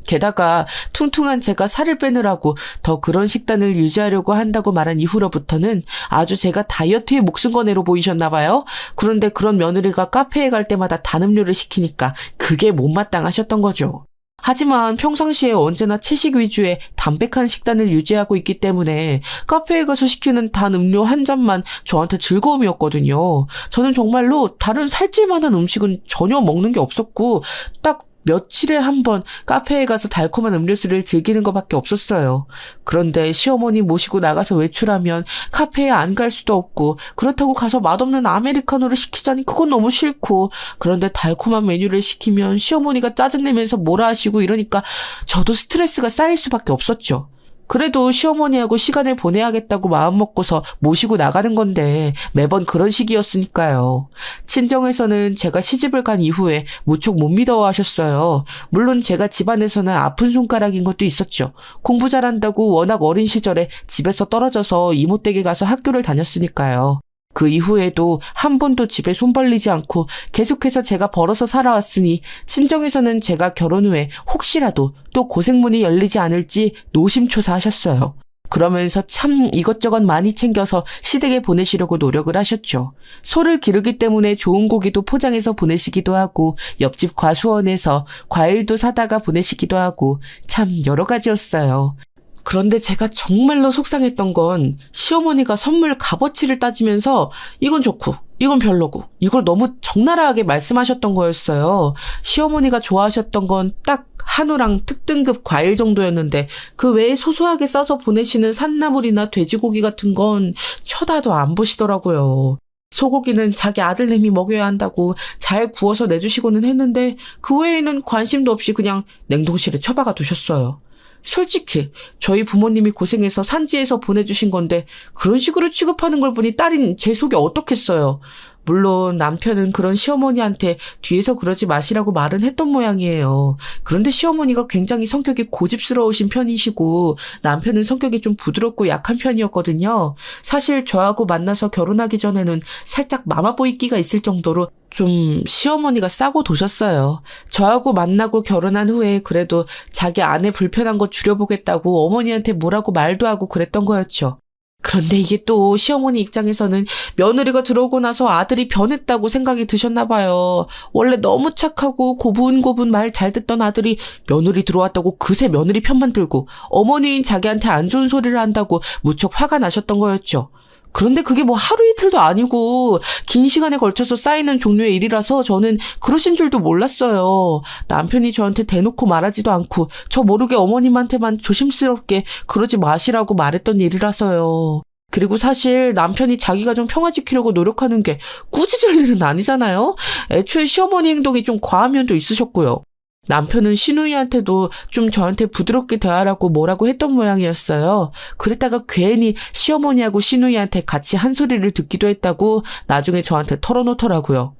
게다가 퉁퉁한 제가 살을 빼느라고 더 그런 식단을 유지하려고 한다고 말한 이후로부터는 아주 제가 다이어트에 목숨 건 애로 보이셨나 봐요. 그런데 그런 며느리가 카페에 갈 때마다 단 음료를 시키니까 그게 못마땅하셨던 거죠. 하지만 평상시에 언제나 채식 위주의 담백한 식단을 유지하고 있기 때문에 카페에 가서 시키는 단 음료 한 잔만 저한테 즐거움이었거든요. 저는 정말로 다른 살찔 만한 음식은 전혀 먹는 게 없었고 딱 며칠에 한 번 카페에 가서 달콤한 음료수를 즐기는 것밖에 없었어요. 그런데 시어머니 모시고 나가서 외출하면 카페에 안 갈 수도 없고 그렇다고 가서 맛없는 아메리카노를 시키자니 그건 너무 싫고 그런데 달콤한 메뉴를 시키면 시어머니가 짜증내면서 뭐라 하시고 이러니까 저도 스트레스가 쌓일 수밖에 없었죠. 그래도 시어머니하고 시간을 보내야겠다고 마음먹고서 모시고 나가는 건데 매번 그런 식이었으니까요. 친정에서는 제가 시집을 간 이후에 무척 못 믿어하셨어요. 물론 제가 집안에서는 아픈 손가락인 것도 있었죠. 공부 잘한다고 워낙 어린 시절에 집에서 떨어져서 이모댁에 가서 학교를 다녔으니까요. 그 이후에도 한 번도 집에 손 벌리지 않고 계속해서 제가 벌어서 살아왔으니 친정에서는 제가 결혼 후에 혹시라도 또 고생문이 열리지 않을지 노심초사하셨어요. 그러면서 참 이것저것 많이 챙겨서 시댁에 보내시려고 노력을 하셨죠. 소를 기르기 때문에 좋은 고기도 포장해서 보내시기도 하고 옆집 과수원에서 과일도 사다가 보내시기도 하고 참 여러 가지였어요. 그런데 제가 정말로 속상했던 건 시어머니가 선물 값어치를 따지면서 이건 좋고 이건 별로고 이걸 너무 적나라하게 말씀하셨던 거였어요. 시어머니가 좋아하셨던 건 딱 한우랑 특등급 과일 정도였는데 그 외에 소소하게 싸서 보내시는 산나물이나 돼지고기 같은 건 쳐다도 안 보시더라고요. 소고기는 자기 아들내미 먹여야 한다고 잘 구워서 내주시고는 했는데 그 외에는 관심도 없이 그냥 냉동실에 처박아 두셨어요. 솔직히 저희 부모님이 고생해서 산지에서 보내주신 건데 그런 식으로 취급하는 걸 보니 딸인 제 속이 어떻겠어요. 물론 남편은 그런 시어머니한테 뒤에서 그러지 마시라고 말은 했던 모양이에요. 그런데 시어머니가 굉장히 성격이 고집스러우신 편이시고 남편은 성격이 좀 부드럽고 약한 편이었거든요. 사실 저하고 만나서 결혼하기 전에는 살짝 마마보이끼가 있을 정도로 좀 시어머니가 싸고 도셨어요. 저하고 만나고 결혼한 후에 그래도 자기 아내 불편한 거 줄여보겠다고 어머니한테 뭐라고 말도 하고 그랬던 거였죠. 그런데 이게 또 시어머니 입장에서는 며느리가 들어오고 나서 아들이 변했다고 생각이 드셨나 봐요. 원래 너무 착하고 고분고분 말 잘 듣던 아들이 며느리 들어왔다고 그새 며느리 편만 들고 어머니인 자기한테 안 좋은 소리를 한다고 무척 화가 나셨던 거였죠. 그런데 그게 뭐 하루 이틀도 아니고 긴 시간에 걸쳐서 쌓이는 종류의 일이라서 저는 그러신 줄도 몰랐어요. 남편이 저한테 대놓고 말하지도 않고 저 모르게 어머님한테만 조심스럽게 그러지 마시라고 말했던 일이라서요. 그리고 사실 남편이 자기가 좀 평화 지키려고 노력하는 게 꾸짖을 일은 아니잖아요. 애초에 시어머니 행동이 좀 과한 면도 있으셨고요. 남편은 시누이한테도 좀 저한테 부드럽게 대하라고 뭐라고 했던 모양이었어요. 그랬다가 괜히 시어머니하고 시누이한테 같이 한 소리를 듣기도 했다고 나중에 저한테 털어놓더라고요.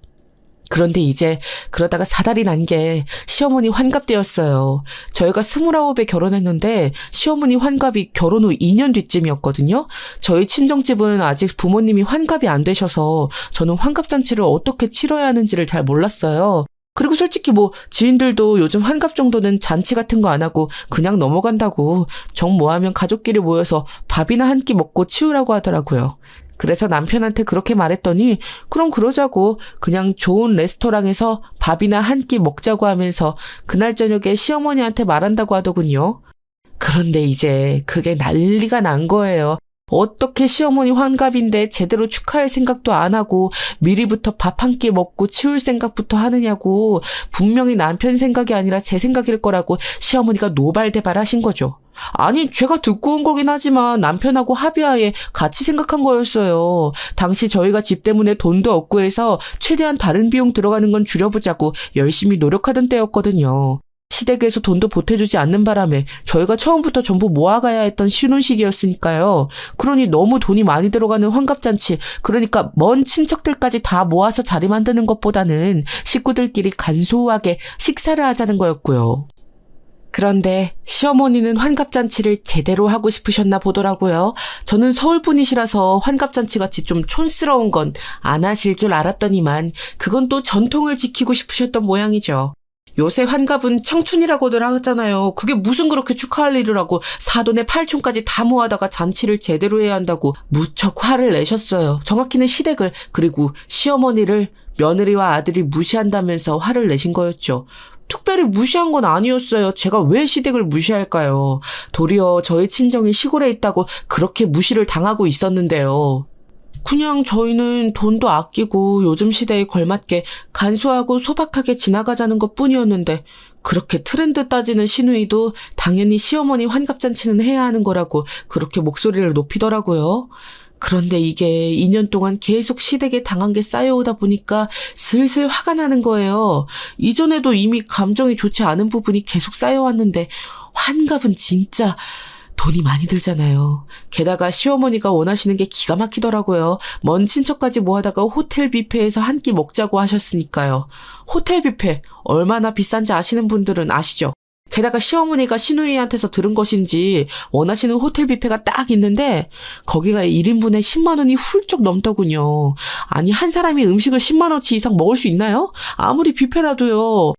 그런데 이제 그러다가 사달이 난 게 시어머니 환갑 때였어요. 저희가 29에 결혼했는데 시어머니 환갑이 결혼 후 2년 뒤쯤이었거든요. 저희 친정집은 아직 부모님이 환갑이 안 되셔서 저는 환갑잔치를 어떻게 치러야 하는지를 잘 몰랐어요. 그리고 솔직히 뭐 지인들도 요즘 환갑 정도는 잔치 같은 거 안 하고 그냥 넘어간다고 정 모하면 가족끼리 모여서 밥이나 한 끼 먹고 치우라고 하더라고요. 그래서 남편한테 그렇게 말했더니 그럼 그러자고 그냥 좋은 레스토랑에서 밥이나 한 끼 먹자고 하면서 그날 저녁에 시어머니한테 말한다고 하더군요. 그런데 이제 그게 난리가 난 거예요. 어떻게 시어머니 환갑인데 제대로 축하할 생각도 안 하고 미리부터 밥 한 끼 먹고 치울 생각부터 하느냐고. 분명히 남편 생각이 아니라 제 생각일 거라고 시어머니가 노발대발하신 거죠. 아니 제가 듣고 온 거긴 하지만 남편하고 합의하에 같이 생각한 거였어요. 당시 저희가 집 때문에 돈도 없고 해서 최대한 다른 비용 들어가는 건 줄여보자고 열심히 노력하던 때였거든요. 시댁에서 돈도 보태주지 않는 바람에 저희가 처음부터 전부 모아가야 했던 신혼시기였으니까요. 그러니 너무 돈이 많이 들어가는 환갑잔치, 그러니까 먼 친척들까지 다 모아서 자리 만드는 것보다는 식구들끼리 간소하게 식사를 하자는 거였고요. 그런데 시어머니는 환갑잔치를 제대로 하고 싶으셨나 보더라고요. 저는 서울 분이시라서 환갑잔치같이 좀 촌스러운 건 안 하실 줄 알았더니만 그건 또 전통을 지키고 싶으셨던 모양이죠. 요새 환갑은 청춘이라고들 하잖아요. 그게 무슨 그렇게 축하할 일이라고 사돈의 팔촌까지 다 모아다가 잔치를 제대로 해야 한다고 무척 화를 내셨어요. 정확히는 시댁을, 그리고 시어머니를 며느리와 아들이 무시한다면서 화를 내신 거였죠. 특별히 무시한 건 아니었어요. 제가 왜 시댁을 무시할까요? 도리어 저희 친정이 시골에 있다고 그렇게 무시를 당하고 있었는데요. 그냥 저희는 돈도 아끼고 요즘 시대에 걸맞게 간소하고 소박하게 지나가자는 것뿐이었는데 그렇게 트렌드 따지는 시누이도 당연히 시어머니 환갑잔치는 해야 하는 거라고 그렇게 목소리를 높이더라고요. 그런데 이게 2년 동안 계속 시댁에 당한 게 쌓여오다 보니까 슬슬 화가 나는 거예요. 이전에도 이미 감정이 좋지 않은 부분이 계속 쌓여왔는데 환갑은 진짜 돈이 많이 들잖아요. 게다가 시어머니가 원하시는 게 기가 막히더라고요. 먼 친척까지 모아다가 호텔 뷔페에서 한 끼 먹자고 하셨으니까요. 호텔 뷔페 얼마나 비싼지 아시는 분들은 아시죠? 게다가 시어머니가 시누이한테서 들은 것인지 원하시는 호텔 뷔페가 딱 있는데 거기가 1인분에 10만 원이 훌쩍 넘더군요. 아니 한 사람이 음식을 10만 원치 이상 먹을 수 있나요? 아무리 뷔페라도요.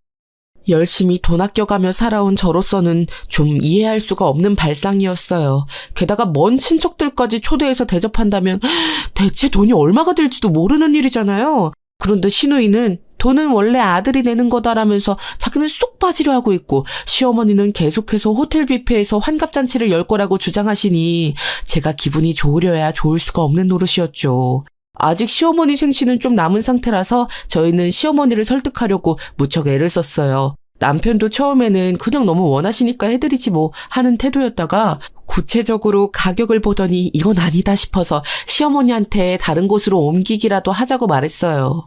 열심히 돈 아껴가며 살아온 저로서는 좀 이해할 수가 없는 발상이었어요. 게다가 먼 친척들까지 초대해서 대접한다면 대체 돈이 얼마가 들지도 모르는 일이잖아요. 그런데 시누이는 돈은 원래 아들이 내는 거다라면서 자기는 쏙 빠지려 하고 있고 시어머니는 계속해서 호텔 뷔페에서 환갑잔치를 열 거라고 주장하시니 제가 기분이 좋으려야 좋을 수가 없는 노릇이었죠. 아직 시어머니 생신은 좀 남은 상태라서 저희는 시어머니를 설득하려고 무척 애를 썼어요. 남편도 처음에는 그냥 너무 원하시니까 해드리지 뭐 하는 태도였다가 구체적으로 가격을 보더니 이건 아니다 싶어서 시어머니한테 다른 곳으로 옮기기라도 하자고 말했어요.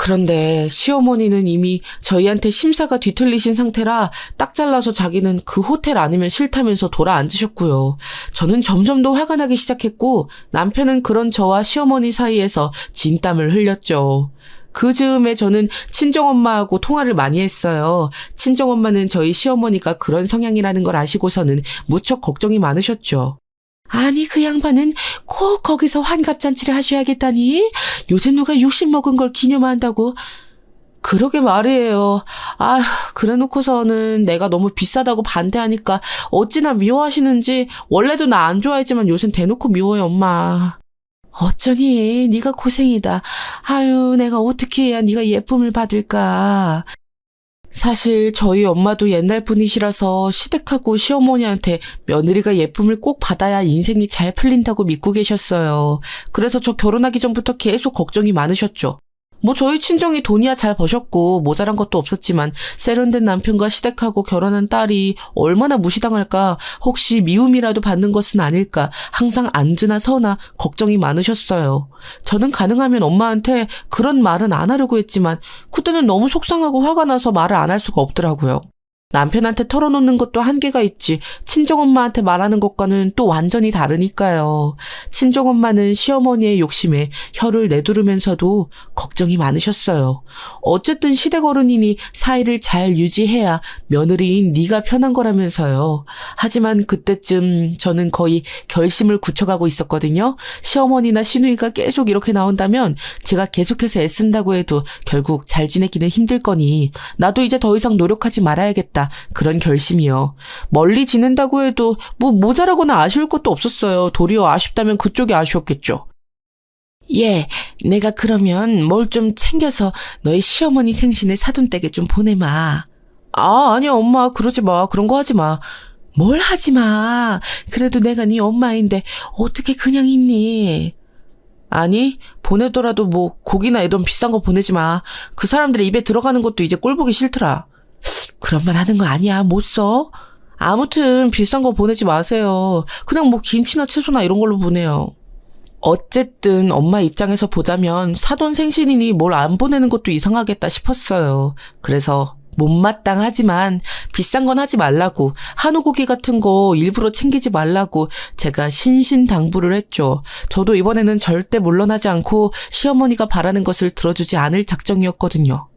그런데 시어머니는 이미 저희한테 심사가 뒤틀리신 상태라 딱 잘라서 자기는 그 호텔 아니면 싫다면서 돌아 앉으셨고요. 저는 점점 더 화가 나기 시작했고 남편은 그런 저와 시어머니 사이에서 진땀을 흘렸죠. 그 즈음에 저는 친정엄마하고 통화를 많이 했어요. 친정엄마는 저희 시어머니가 그런 성향이라는 걸 아시고서는 무척 걱정이 많으셨죠. 아니 그 양반은 꼭 거기서 환갑잔치를 하셔야겠다니? 요새 누가 60 먹은 걸 기념한다고? 그러게 말이에요. 아, 그래놓고서는 내가 너무 비싸다고 반대하니까 어찌나 미워하시는지 원래도 나 안 좋아했지만 요샌 대놓고 미워요 엄마. 어쩌니 네가 고생이다. 아유 내가 어떻게 해야 네가 예쁨을 받을까. 사실 저희 엄마도 옛날 분이시라서 시댁하고 시어머니한테 며느리가 예쁨을 꼭 받아야 인생이 잘 풀린다고 믿고 계셨어요. 그래서 저 결혼하기 전부터 계속 걱정이 많으셨죠. 뭐 저희 친정이 돈이야 잘 버셨고 모자란 것도 없었지만 세련된 남편과 시댁하고 결혼한 딸이 얼마나 무시당할까, 혹시 미움이라도 받는 것은 아닐까 항상 앉으나 서나 걱정이 많으셨어요. 저는 가능하면 엄마한테 그런 말은 안 하려고 했지만 그때는 너무 속상하고 화가 나서 말을 안 할 수가 없더라고요. 남편한테 털어놓는 것도 한계가 있지 친정엄마한테 말하는 것과는 또 완전히 다르니까요. 친정엄마는 시어머니의 욕심에 혀를 내두르면서도 걱정이 많으셨어요. 어쨌든 시댁 어른이니 사이를 잘 유지해야 며느리인 네가 편한 거라면서요. 하지만 그때쯤 저는 거의 결심을 굳혀가고 있었거든요. 시어머니나 시누이가 계속 이렇게 나온다면 제가 계속해서 애쓴다고 해도 결국 잘 지내기는 힘들 거니 나도 이제 더 이상 노력하지 말아야겠다. 그런 결심이요. 멀리 지낸다고 해도 뭐 모자라거나 아쉬울 것도 없었어요. 도리어 아쉽다면 그쪽이 아쉬웠겠죠. 예, 내가 그러면 뭘 좀 챙겨서 너희 시어머니 생신에 사돈댁에 좀 보내마. 아, 아니야 엄마 그러지 마. 그런 거 하지 마. 뭘 하지 마. 그래도 내가 네 엄마인데 어떻게 그냥 있니? 아니, 보내더라도 뭐 고기나 이런 비싼 거 보내지 마. 그 사람들의 입에 들어가는 것도 이제 꼴 보기 싫더라. 그런 말 하는 거 아니야. 못 써. 아무튼 비싼 거 보내지 마세요. 그냥 뭐 김치나 채소나 이런 걸로 보내요. 어쨌든 엄마 입장에서 보자면 사돈 생신이니 뭘 안 보내는 것도 이상하겠다 싶었어요. 그래서 못마땅하지만 비싼 건 하지 말라고, 한우고기 같은 거 일부러 챙기지 말라고 제가 신신당부를 했죠. 저도 이번에는 절대 물러나지 않고 시어머니가 바라는 것을 들어주지 않을 작정이었거든요.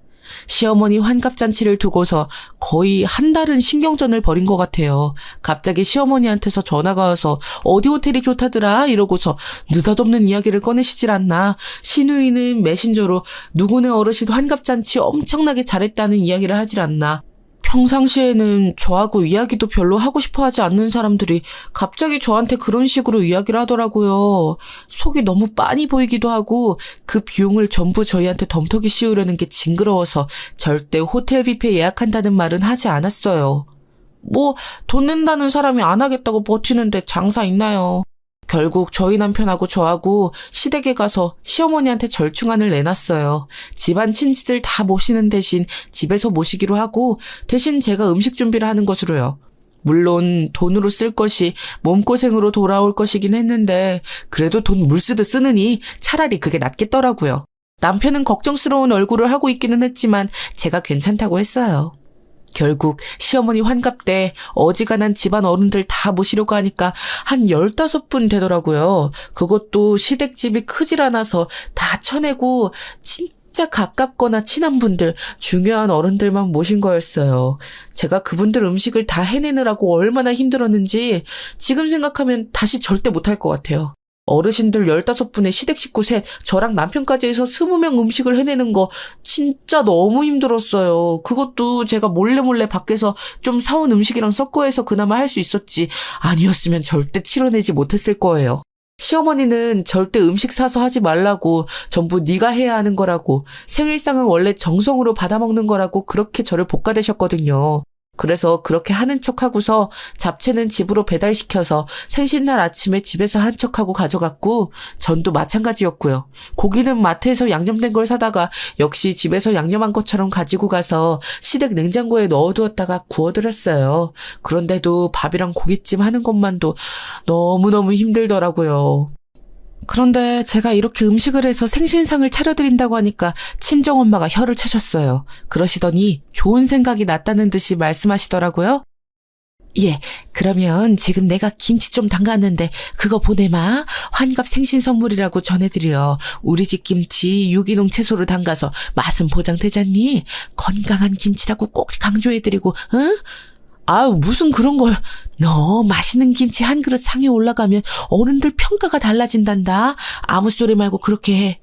시어머니 환갑잔치를 두고서 거의 한 달은 신경전을 벌인 것 같아요. 갑자기 시어머니한테서 전화가 와서 어디 호텔이 좋다더라 이러고서 느닷없는 이야기를 꺼내시질 않나. 시누이는 메신저로 누구네 어르신 환갑잔치 엄청나게 잘했다는 이야기를 하질 않나. 평상시에는 저하고 이야기도 별로 하고 싶어 하지 않는 사람들이 갑자기 저한테 그런 식으로 이야기를 하더라고요. 속이 너무 빤히 보이기도 하고 그 비용을 전부 저희한테 덤터기 씌우려는 게 징그러워서 절대 호텔 뷔페 예약한다는 말은 하지 않았어요. 뭐 돈 낸다는 사람이 안 하겠다고 버티는데 장사 있나요? 결국 저희 남편하고 저하고 시댁에 가서 시어머니한테 절충안을 내놨어요. 집안 친지들 다 모시는 대신 집에서 모시기로 하고 대신 제가 음식 준비를 하는 것으로요. 물론 돈으로 쓸 것이 몸고생으로 돌아올 것이긴 했는데 그래도 돈 물쓰듯 쓰느니 차라리 그게 낫겠더라고요. 남편은 걱정스러운 얼굴을 하고 있기는 했지만 제가 괜찮다고 했어요. 결국 시어머니 환갑 때 어지간한 집안 어른들 다 모시려고 하니까 한 15분 되더라고요. 그것도 시댁집이 크질 않아서 다 쳐내고 진짜 가깝거나 친한 분들, 중요한 어른들만 모신 거였어요. 제가 그분들 음식을 다 해내느라고 얼마나 힘들었는지 지금 생각하면 다시 절대 못할 것 같아요. 어르신들 15분에 시댁 식구 셋, 저랑 남편까지 해서 20명 음식을 해내는 거 진짜 너무 힘들었어요. 그것도 제가 몰래 밖에서 좀 사온 음식이랑 섞어 해서 그나마 할 수 있었지. 아니었으면 절대 치러내지 못했을 거예요. 시어머니는 절대 음식 사서 하지 말라고, 전부 네가 해야 하는 거라고, 생일상은 원래 정성으로 받아먹는 거라고 그렇게 저를 볶아대셨거든요. 그래서 그렇게 하는 척하고서 잡채는 집으로 배달시켜서 생신날 아침에 집에서 한 척하고 가져갔고 전도 마찬가지였고요. 고기는 마트에서 양념된 걸 사다가 역시 집에서 양념한 것처럼 가지고 가서 시댁 냉장고에 넣어두었다가 구워드렸어요. 그런데도 밥이랑 고깃찜 하는 것만도 너무너무 힘들더라고요. 그런데 제가 이렇게 음식을 해서 생신상을 차려드린다고 하니까 친정엄마가 혀를 차셨어요. 그러시더니 좋은 생각이 났다는 듯이 말씀하시더라고요. 예, 그러면 지금 내가 김치 좀 담갔는데 그거 보내마. 환갑 생신 선물이라고 전해드려. 우리 집 김치 유기농 채소로 담가서 맛은 보장되잖니? 건강한 김치라고 꼭 강조해드리고, 응? 아유, 무슨 그런 걸. 너 맛있는 김치 한 그릇 상에 올라가면 어른들 평가가 달라진단다. 아무 소리 말고 그렇게 해.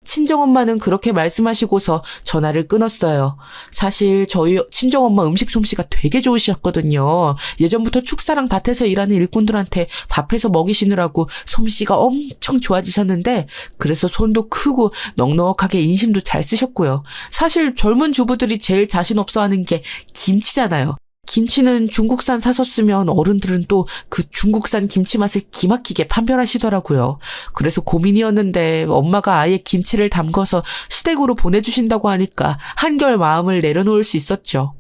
친정엄마는 그렇게 말씀하시고서 전화를 끊었어요. 사실 저희 친정엄마 음식 솜씨가 되게 좋으셨거든요. 예전부터 축사랑 밭에서 일하는 일꾼들한테 밥해서 먹이시느라고 솜씨가 엄청 좋아지셨는데 그래서 손도 크고 넉넉하게 인심도 잘 쓰셨고요. 사실 젊은 주부들이 제일 자신 없어 하는 게 김치잖아요. 김치는 중국산 사서 쓰면 어른들은 또 그 중국산 김치 맛을 기막히게 판별하시더라고요. 그래서 고민이었는데 엄마가 아예 김치를 담궈서 시댁으로 보내주신다고 하니까 한결 마음을 내려놓을 수 있었죠.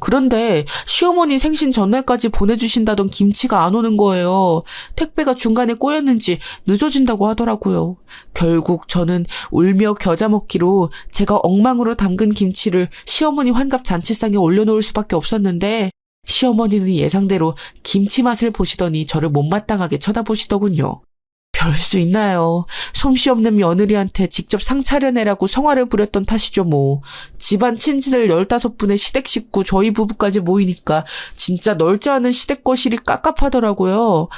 그런데 시어머니 생신 전날까지 보내주신다던 김치가 안 오는 거예요. 택배가 중간에 꼬였는지 늦어진다고 하더라고요. 결국 저는 울며 겨자 먹기로 제가 엉망으로 담근 김치를 시어머니 환갑 잔치상에 올려놓을 수밖에 없었는데 시어머니는 예상대로 김치 맛을 보시더니 저를 못마땅하게 쳐다보시더군요. 별 수 있나요? 솜씨 없는 며느리한테 직접 상 차려내라고 성화를 부렸던 탓이죠 뭐. 집안 친지들 15분의 시댁 식구 저희 부부까지 모이니까 진짜 넓지 않은 시댁 거실이 깝깝하더라고요.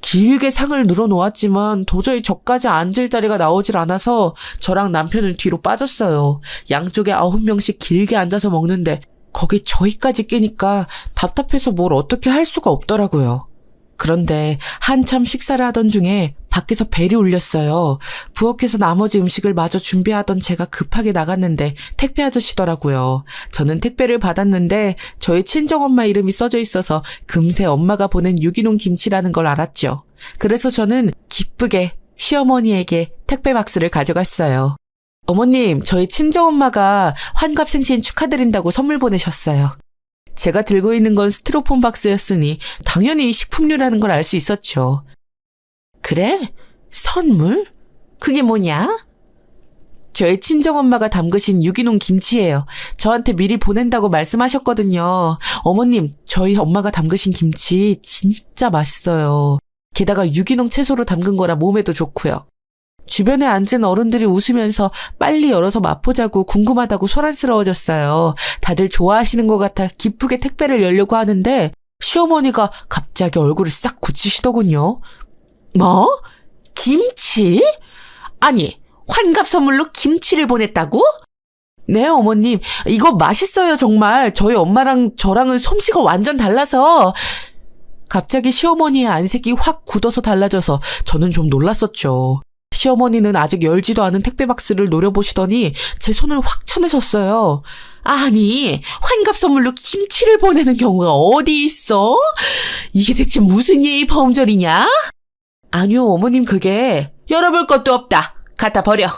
길게 상을 늘어놓았지만 도저히 저까지 앉을 자리가 나오질 않아서 저랑 남편은 뒤로 빠졌어요. 양쪽에 9명씩 길게 앉아서 먹는데 거기 저희까지 끼니까 답답해서 뭘 어떻게 할 수가 없더라고요. 그런데 한참 식사를 하던 중에 밖에서 벨이 울렸어요. 부엌에서 나머지 음식을 마저 준비하던 제가 급하게 나갔는데 택배 아저씨더라고요. 저는 택배를 받았는데 저희 친정엄마 이름이 써져 있어서 금세 엄마가 보낸 유기농 김치라는 걸 알았죠. 그래서 저는 기쁘게 시어머니에게 택배 박스를 가져갔어요. 어머님, 저희 친정엄마가 환갑 생신 축하드린다고 선물 보내셨어요. 제가 들고 있는 건 스티로폼 박스였으니 당연히 식품류라는 걸 알 수 있었죠. 그래? 선물? 그게 뭐냐? 저희 친정엄마가 담그신 유기농 김치예요. 저한테 미리 보낸다고 말씀하셨거든요. 어머님, 저희 엄마가 담그신 김치 진짜 맛있어요. 게다가 유기농 채소로 담근 거라 몸에도 좋고요. 주변에 앉은 어른들이 웃으면서 빨리 열어서 맛보자고 궁금하다고 소란스러워졌어요. 다들 좋아하시는 것 같아 기쁘게 택배를 열려고 하는데 시어머니가 갑자기 얼굴을 싹 굳히시더군요. 뭐? 김치? 아니, 환갑 선물로 김치를 보냈다고? 네, 어머님. 이거 맛있어요, 정말. 저희 엄마랑 저랑은 솜씨가 완전 달라서. 갑자기 시어머니의 안색이 확 굳어서 달라져서 저는 좀 놀랐었죠. 시어머니는 아직 열지도 않은 택배 박스를 노려보시더니 제 손을 확 쳐내셨어요. 아니, 환갑 선물로 김치를 보내는 경우가 어디 있어? 이게 대체 무슨 예의 범절이냐? 아니요, 어머님 그게 열어볼 것도 없다. 갖다 버려.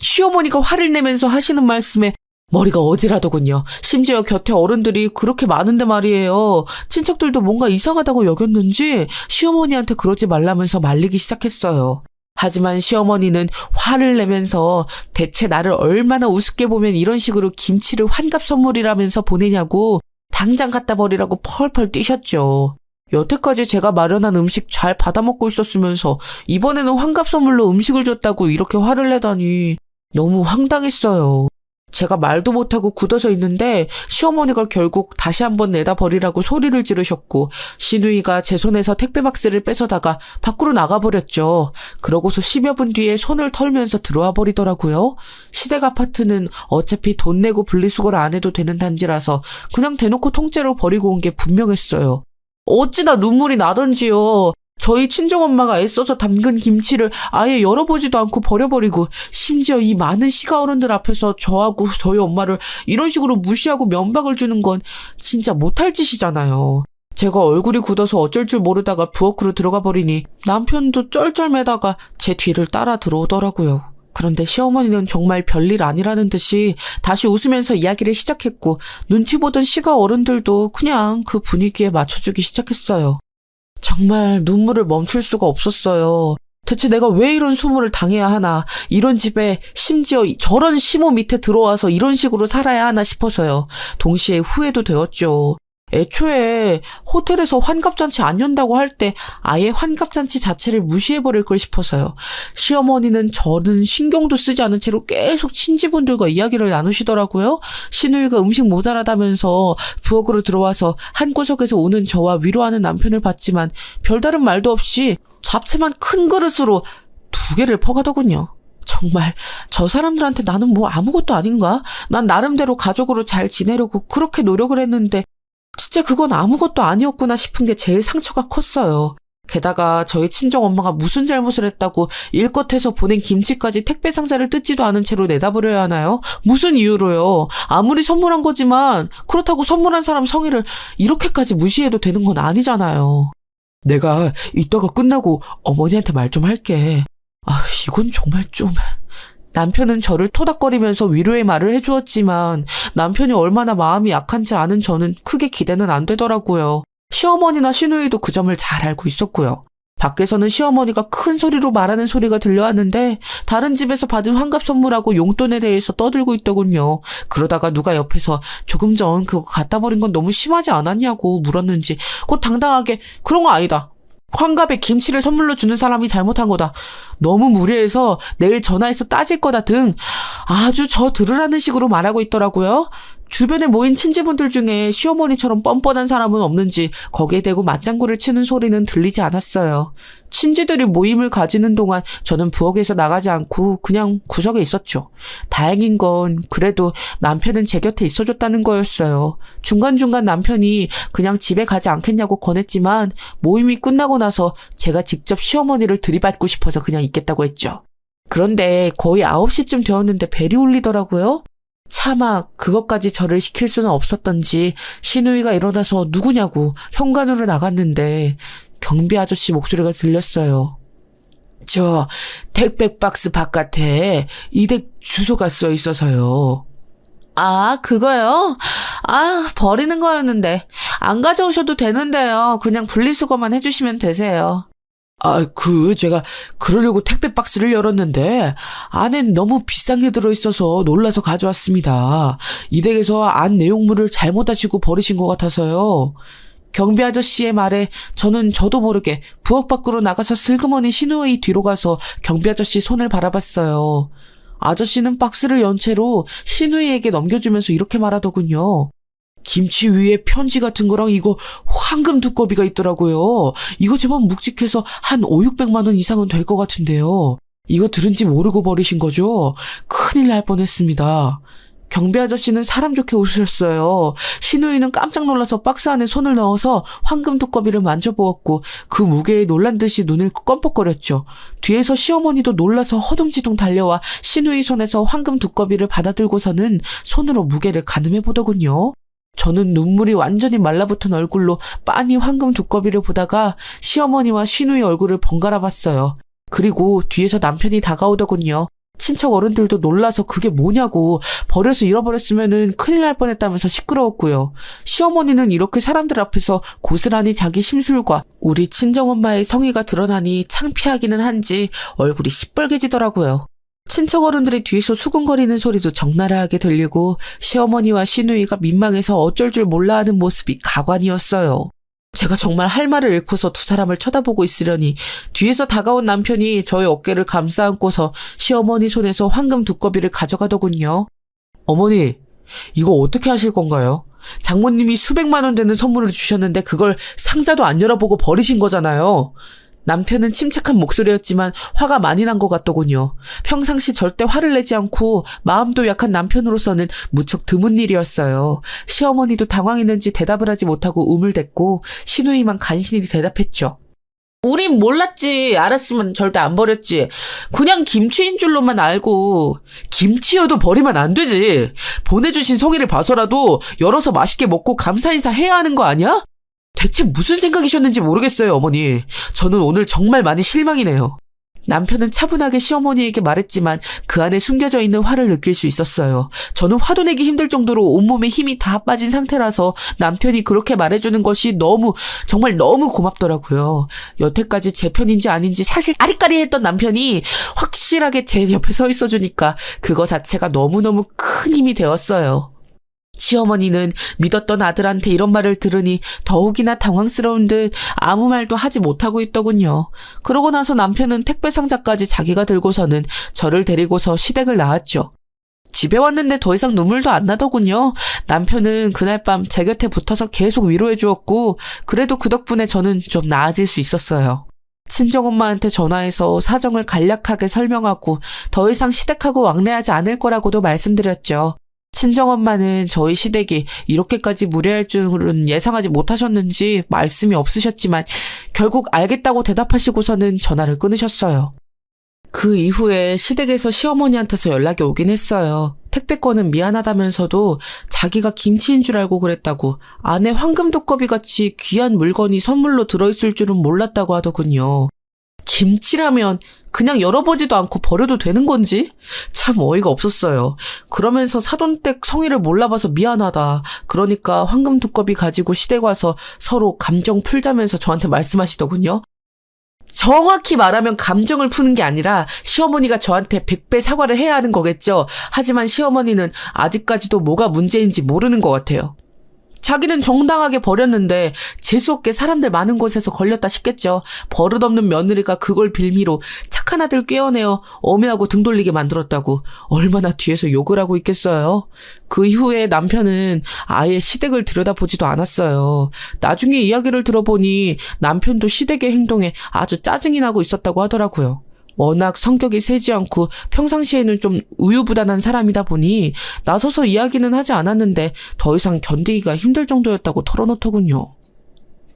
시어머니가 화를 내면서 하시는 말씀에 머리가 어지라더군요. 심지어 곁에 어른들이 그렇게 많은데 말이에요. 친척들도 뭔가 이상하다고 여겼는지 시어머니한테 그러지 말라면서 말리기 시작했어요. 하지만 시어머니는 화를 내면서 대체 나를 얼마나 우습게 보면 이런 식으로 김치를 환갑 선물이라면서 보내냐고 당장 갖다 버리라고 펄펄 뛰셨죠. 여태까지 제가 마련한 음식 잘 받아먹고 있었으면서 이번에는 환갑 선물로 음식을 줬다고 이렇게 화를 내다니 너무 황당했어요. 제가 말도 못하고 굳어서 있는데 시어머니가 결국 다시 한번 내다 버리라고 소리를 지르셨고 시누이가 제 손에서 택배 박스를 뺏어다가 밖으로 나가버렸죠. 그러고서 10여 분 뒤에 손을 털면서 들어와 버리더라고요. 시댁 아파트는 어차피 돈 내고 분리수거를 안 해도 되는 단지라서 그냥 대놓고 통째로 버리고 온 게 분명했어요. 어찌나 눈물이 나던지요. 저희 친정엄마가 애써서 담근 김치를 아예 열어보지도 않고 버려버리고 심지어 이 많은 시가 어른들 앞에서 저하고 저희 엄마를 이런 식으로 무시하고 면박을 주는 건 진짜 못할 짓이잖아요. 제가 얼굴이 굳어서 어쩔 줄 모르다가 부엌으로 들어가 버리니 남편도 쩔쩔매다가 제 뒤를 따라 들어오더라고요. 그런데 시어머니는 정말 별일 아니라는 듯이 다시 웃으면서 이야기를 시작했고 눈치 보던 시가 어른들도 그냥 그 분위기에 맞춰주기 시작했어요. 정말 눈물을 멈출 수가 없었어요. 대체 내가 왜 이런 수모를 당해야 하나, 이런 집에 심지어 저런 시모 밑에 들어와서 이런 식으로 살아야 하나 싶어서요. 동시에 후회도 되었죠. 애초에 호텔에서 환갑잔치 안 연다고 할 때 아예 환갑잔치 자체를 무시해버릴 걸 싶어서요. 시어머니는 저는 신경도 쓰지 않은 채로 계속 친지분들과 이야기를 나누시더라고요. 시누이가 음식 모자라다면서 부엌으로 들어와서 한구석에서 우는 저와 위로하는 남편을 봤지만 별다른 말도 없이 잡채만 큰 그릇으로 2개를 퍼가더군요. 정말 저 사람들한테 나는 뭐 아무것도 아닌가? 난 나름대로 가족으로 잘 지내려고 그렇게 노력을 했는데 진짜 그건 아무것도 아니었구나 싶은 게 제일 상처가 컸어요. 게다가 저희 친정엄마가 무슨 잘못을 했다고 일껏해서 보낸 김치까지 택배 상자를 뜯지도 않은 채로 내다버려야 하나요? 무슨 이유로요? 아무리 선물한 거지만 그렇다고 선물한 사람 성의를 이렇게까지 무시해도 되는 건 아니잖아요. 내가 이따가 끝나고 어머니한테 말 좀 할게. 이건 정말 좀... 남편은 저를 토닥거리면서 위로의 말을 해주었지만 남편이 얼마나 마음이 약한지 아는 저는 크게 기대는 안 되더라고요. 시어머니나 시누이도 그 점을 잘 알고 있었고요. 밖에서는 시어머니가 큰 소리로 말하는 소리가 들려왔는데 다른 집에서 받은 환갑 선물하고 용돈에 대해서 떠들고 있더군요. 그러다가 누가 옆에서 조금 전 그거 갖다 버린 건 너무 심하지 않았냐고 물었는지 곧 당당하게 그런 거 아니다. 환갑에 김치를 선물로 주는 사람이 잘못한 거다. 너무 무례해서 내일 전화해서 따질 거다 등 아주 저 들으라는 식으로 말하고 있더라고요. 주변에 모인 친지분들 중에 시어머니처럼 뻔뻔한 사람은 없는지 거기에 대고 맞장구를 치는 소리는 들리지 않았어요. 친지들이 모임을 가지는 동안 저는 부엌에서 나가지 않고 그냥 구석에 있었죠. 다행인 건 그래도 남편은 제 곁에 있어줬다는 거였어요. 중간중간 남편이 그냥 집에 가지 않겠냐고 권했지만 모임이 끝나고 나서 제가 직접 시어머니를 들이받고 싶어서 그냥 있겠다고 했죠. 그런데 거의 9시쯤 되었는데 벨이 울리더라고요. 차마 그것까지 저를 시킬 수는 없었던지 시누이가 일어나서 누구냐고 현관으로 나갔는데 경비 아저씨 목소리가 들렸어요. 저 택배 박스 바깥에 이댁 주소가 써 있어서요. 그거요? 버리는 거였는데 안 가져오셔도 되는데요. 그냥 분리수거만 해주시면 되세요. 제가 그러려고 택배 박스를 열었는데 안엔 너무 비싼 게 들어있어서 놀라서 가져왔습니다. 이 댁에서 안 내용물을 잘못 하시고 버리신 것 같아서요. 경비 아저씨의 말에 저도 모르게 부엌 밖으로 나가서 슬그머니 시누이 뒤로 가서 경비 아저씨 손을 바라봤어요. 아저씨는 박스를 연 채로 시누이에게 넘겨주면서 이렇게 말하더군요. 김치 위에 편지 같은 거랑 이거 황금 두꺼비가 있더라고요. 이거 제법 묵직해서 한 500~600만 원 이상은 될 것 같은데요. 이거 들은지 모르고 버리신 거죠? 큰일 날 뻔했습니다. 경비 아저씨는 사람 좋게 웃으셨어요. 시누이는 깜짝 놀라서 박스 안에 손을 넣어서 황금 두꺼비를 만져보았고 그 무게에 놀란 듯이 눈을 껌뻑거렸죠. 뒤에서 시어머니도 놀라서 허둥지둥 달려와 시누이 손에서 황금 두꺼비를 받아들고서는 손으로 무게를 가늠해보더군요. 저는 눈물이 완전히 말라붙은 얼굴로 빤히 황금 두꺼비를 보다가 시어머니와 시누이 얼굴을 번갈아 봤어요. 그리고 뒤에서 남편이 다가오더군요. 친척 어른들도 놀라서 그게 뭐냐고 버려서 잃어버렸으면은 큰일 날 뻔했다면서 시끄러웠고요. 시어머니는 이렇게 사람들 앞에서 고스란히 자기 심술과 우리 친정엄마의 성의가 드러나니 창피하기는 한지 얼굴이 시뻘개지더라고요. 친척 어른들이 뒤에서 수근거리는 소리도 적나라하게 들리고 시어머니와 시누이가 민망해서 어쩔 줄 몰라 하는 모습이 가관이었어요. 제가 정말 할 말을 잃고서 두 사람을 쳐다보고 있으려니 뒤에서 다가온 남편이 저의 어깨를 감싸 안고서 시어머니 손에서 황금 두꺼비를 가져가더군요. 어머니, 이거 어떻게 하실 건가요? 장모님이 수백만 원 되는 선물을 주셨는데 그걸 상자도 안 열어보고 버리신 거잖아요. 남편은 침착한 목소리였지만 화가 많이 난 것 같더군요. 평상시 절대 화를 내지 않고 마음도 약한 남편으로서는 무척 드문 일이었어요. 시어머니도 당황했는지 대답을 하지 못하고 우물댔고 시누이만 간신히 대답했죠. 우린 몰랐지. 알았으면 절대 안 버렸지. 그냥 김치인 줄로만 알고. 김치여도 버리면 안 되지. 보내주신 성의를 봐서라도 열어서 맛있게 먹고 감사 인사 해야 하는 거 아니야? 대체 무슨 생각이셨는지 모르겠어요, 어머니. 저는 오늘 정말 많이 실망이네요. 남편은 차분하게 시어머니에게 말했지만 그 안에 숨겨져 있는 화를 느낄 수 있었어요. 저는 화도 내기 힘들 정도로 온몸에 힘이 다 빠진 상태라서 남편이 그렇게 말해주는 것이 정말 너무 고맙더라고요. 여태까지 제 편인지 아닌지 사실 아리까리했던 남편이 확실하게 제 옆에 서 있어주니까 그거 자체가 너무너무 큰 힘이 되었어요. 시어머니는 믿었던 아들한테 이런 말을 들으니 더욱이나 당황스러운 듯 아무 말도 하지 못하고 있더군요. 그러고 나서 남편은 택배 상자까지 자기가 들고서는 저를 데리고서 시댁을 나왔죠. 집에 왔는데 더 이상 눈물도 안 나더군요. 남편은 그날 밤 제 곁에 붙어서 계속 위로해 주었고 그래도 그 덕분에 저는 좀 나아질 수 있었어요. 친정엄마한테 전화해서 사정을 간략하게 설명하고 더 이상 시댁하고 왕래하지 않을 거라고도 말씀드렸죠. 친정엄마는 저희 시댁이 이렇게까지 무례할 줄은 예상하지 못하셨는지 말씀이 없으셨지만 결국 알겠다고 대답하시고서는 전화를 끊으셨어요. 그 이후에 시댁에서 시어머니한테서 연락이 오긴 했어요. 택배건은 미안하다면서도 자기가 김치인 줄 알고 그랬다고, 안에 황금 두꺼비같이 귀한 물건이 선물로 들어있을 줄은 몰랐다고 하더군요. 김치라면 그냥 열어보지도 않고 버려도 되는 건지? 참 어이가 없었어요. 그러면서 사돈댁 성의를 몰라봐서 미안하다. 그러니까 황금 두꺼비 가지고 시댁 와서 서로 감정 풀자면서 저한테 말씀하시더군요. 정확히 말하면 감정을 푸는 게 아니라 시어머니가 저한테 100배 사과를 해야 하는 거겠죠. 하지만 시어머니는 아직까지도 뭐가 문제인지 모르는 것 같아요. 자기는 정당하게 버렸는데 재수없게 사람들 많은 곳에서 걸렸다 싶겠죠. 버릇없는 며느리가 그걸 빌미로 착한 아들 꿰어내어 엄해하고 등 돌리게 만들었다고 얼마나 뒤에서 욕을 하고 있겠어요. 그 이후에 남편은 아예 시댁을 들여다보지도 않았어요. 나중에 이야기를 들어보니 남편도 시댁의 행동에 아주 짜증이 나고 있었다고 하더라고요. 워낙 성격이 세지 않고 평상시에는 좀 우유부단한 사람이다 보니 나서서 이야기는 하지 않았는데 더 이상 견디기가 힘들 정도였다고 털어놓더군요.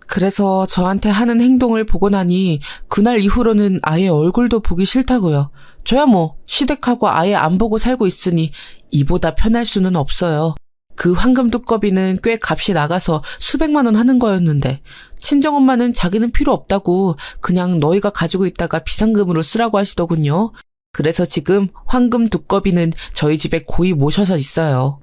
그래서 저한테 하는 행동을 보고 나니 그날 이후로는 아예 얼굴도 보기 싫다고요. 저야 시댁하고 아예 안 보고 살고 있으니 이보다 편할 수는 없어요. 그 황금 두꺼비는 꽤 값이 나가서 수백만 원 하는 거였는데 친정엄마는 자기는 필요 없다고 그냥 너희가 가지고 있다가 비상금으로 쓰라고 하시더군요. 그래서 지금 황금 두꺼비는 저희 집에 고이 모셔서 있어요.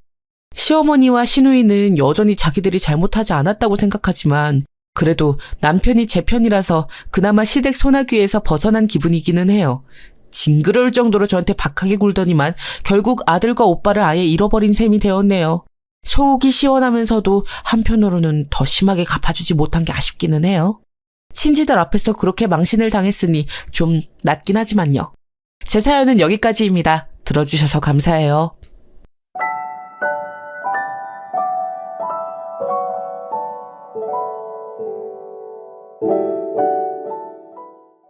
시어머니와 시누이는 여전히 자기들이 잘못하지 않았다고 생각하지만 그래도 남편이 제 편이라서 그나마 시댁 소나귀에서 벗어난 기분이기는 해요. 징그러울 정도로 저한테 박하게 굴더니만 결국 아들과 오빠를 아예 잃어버린 셈이 되었네요. 속이 시원하면서도 한편으로는 더 심하게 갚아주지 못한 게 아쉽기는 해요. 친지들 앞에서 그렇게 망신을 당했으니 좀 낫긴 하지만요. 제 사연은 여기까지입니다. 들어주셔서 감사해요.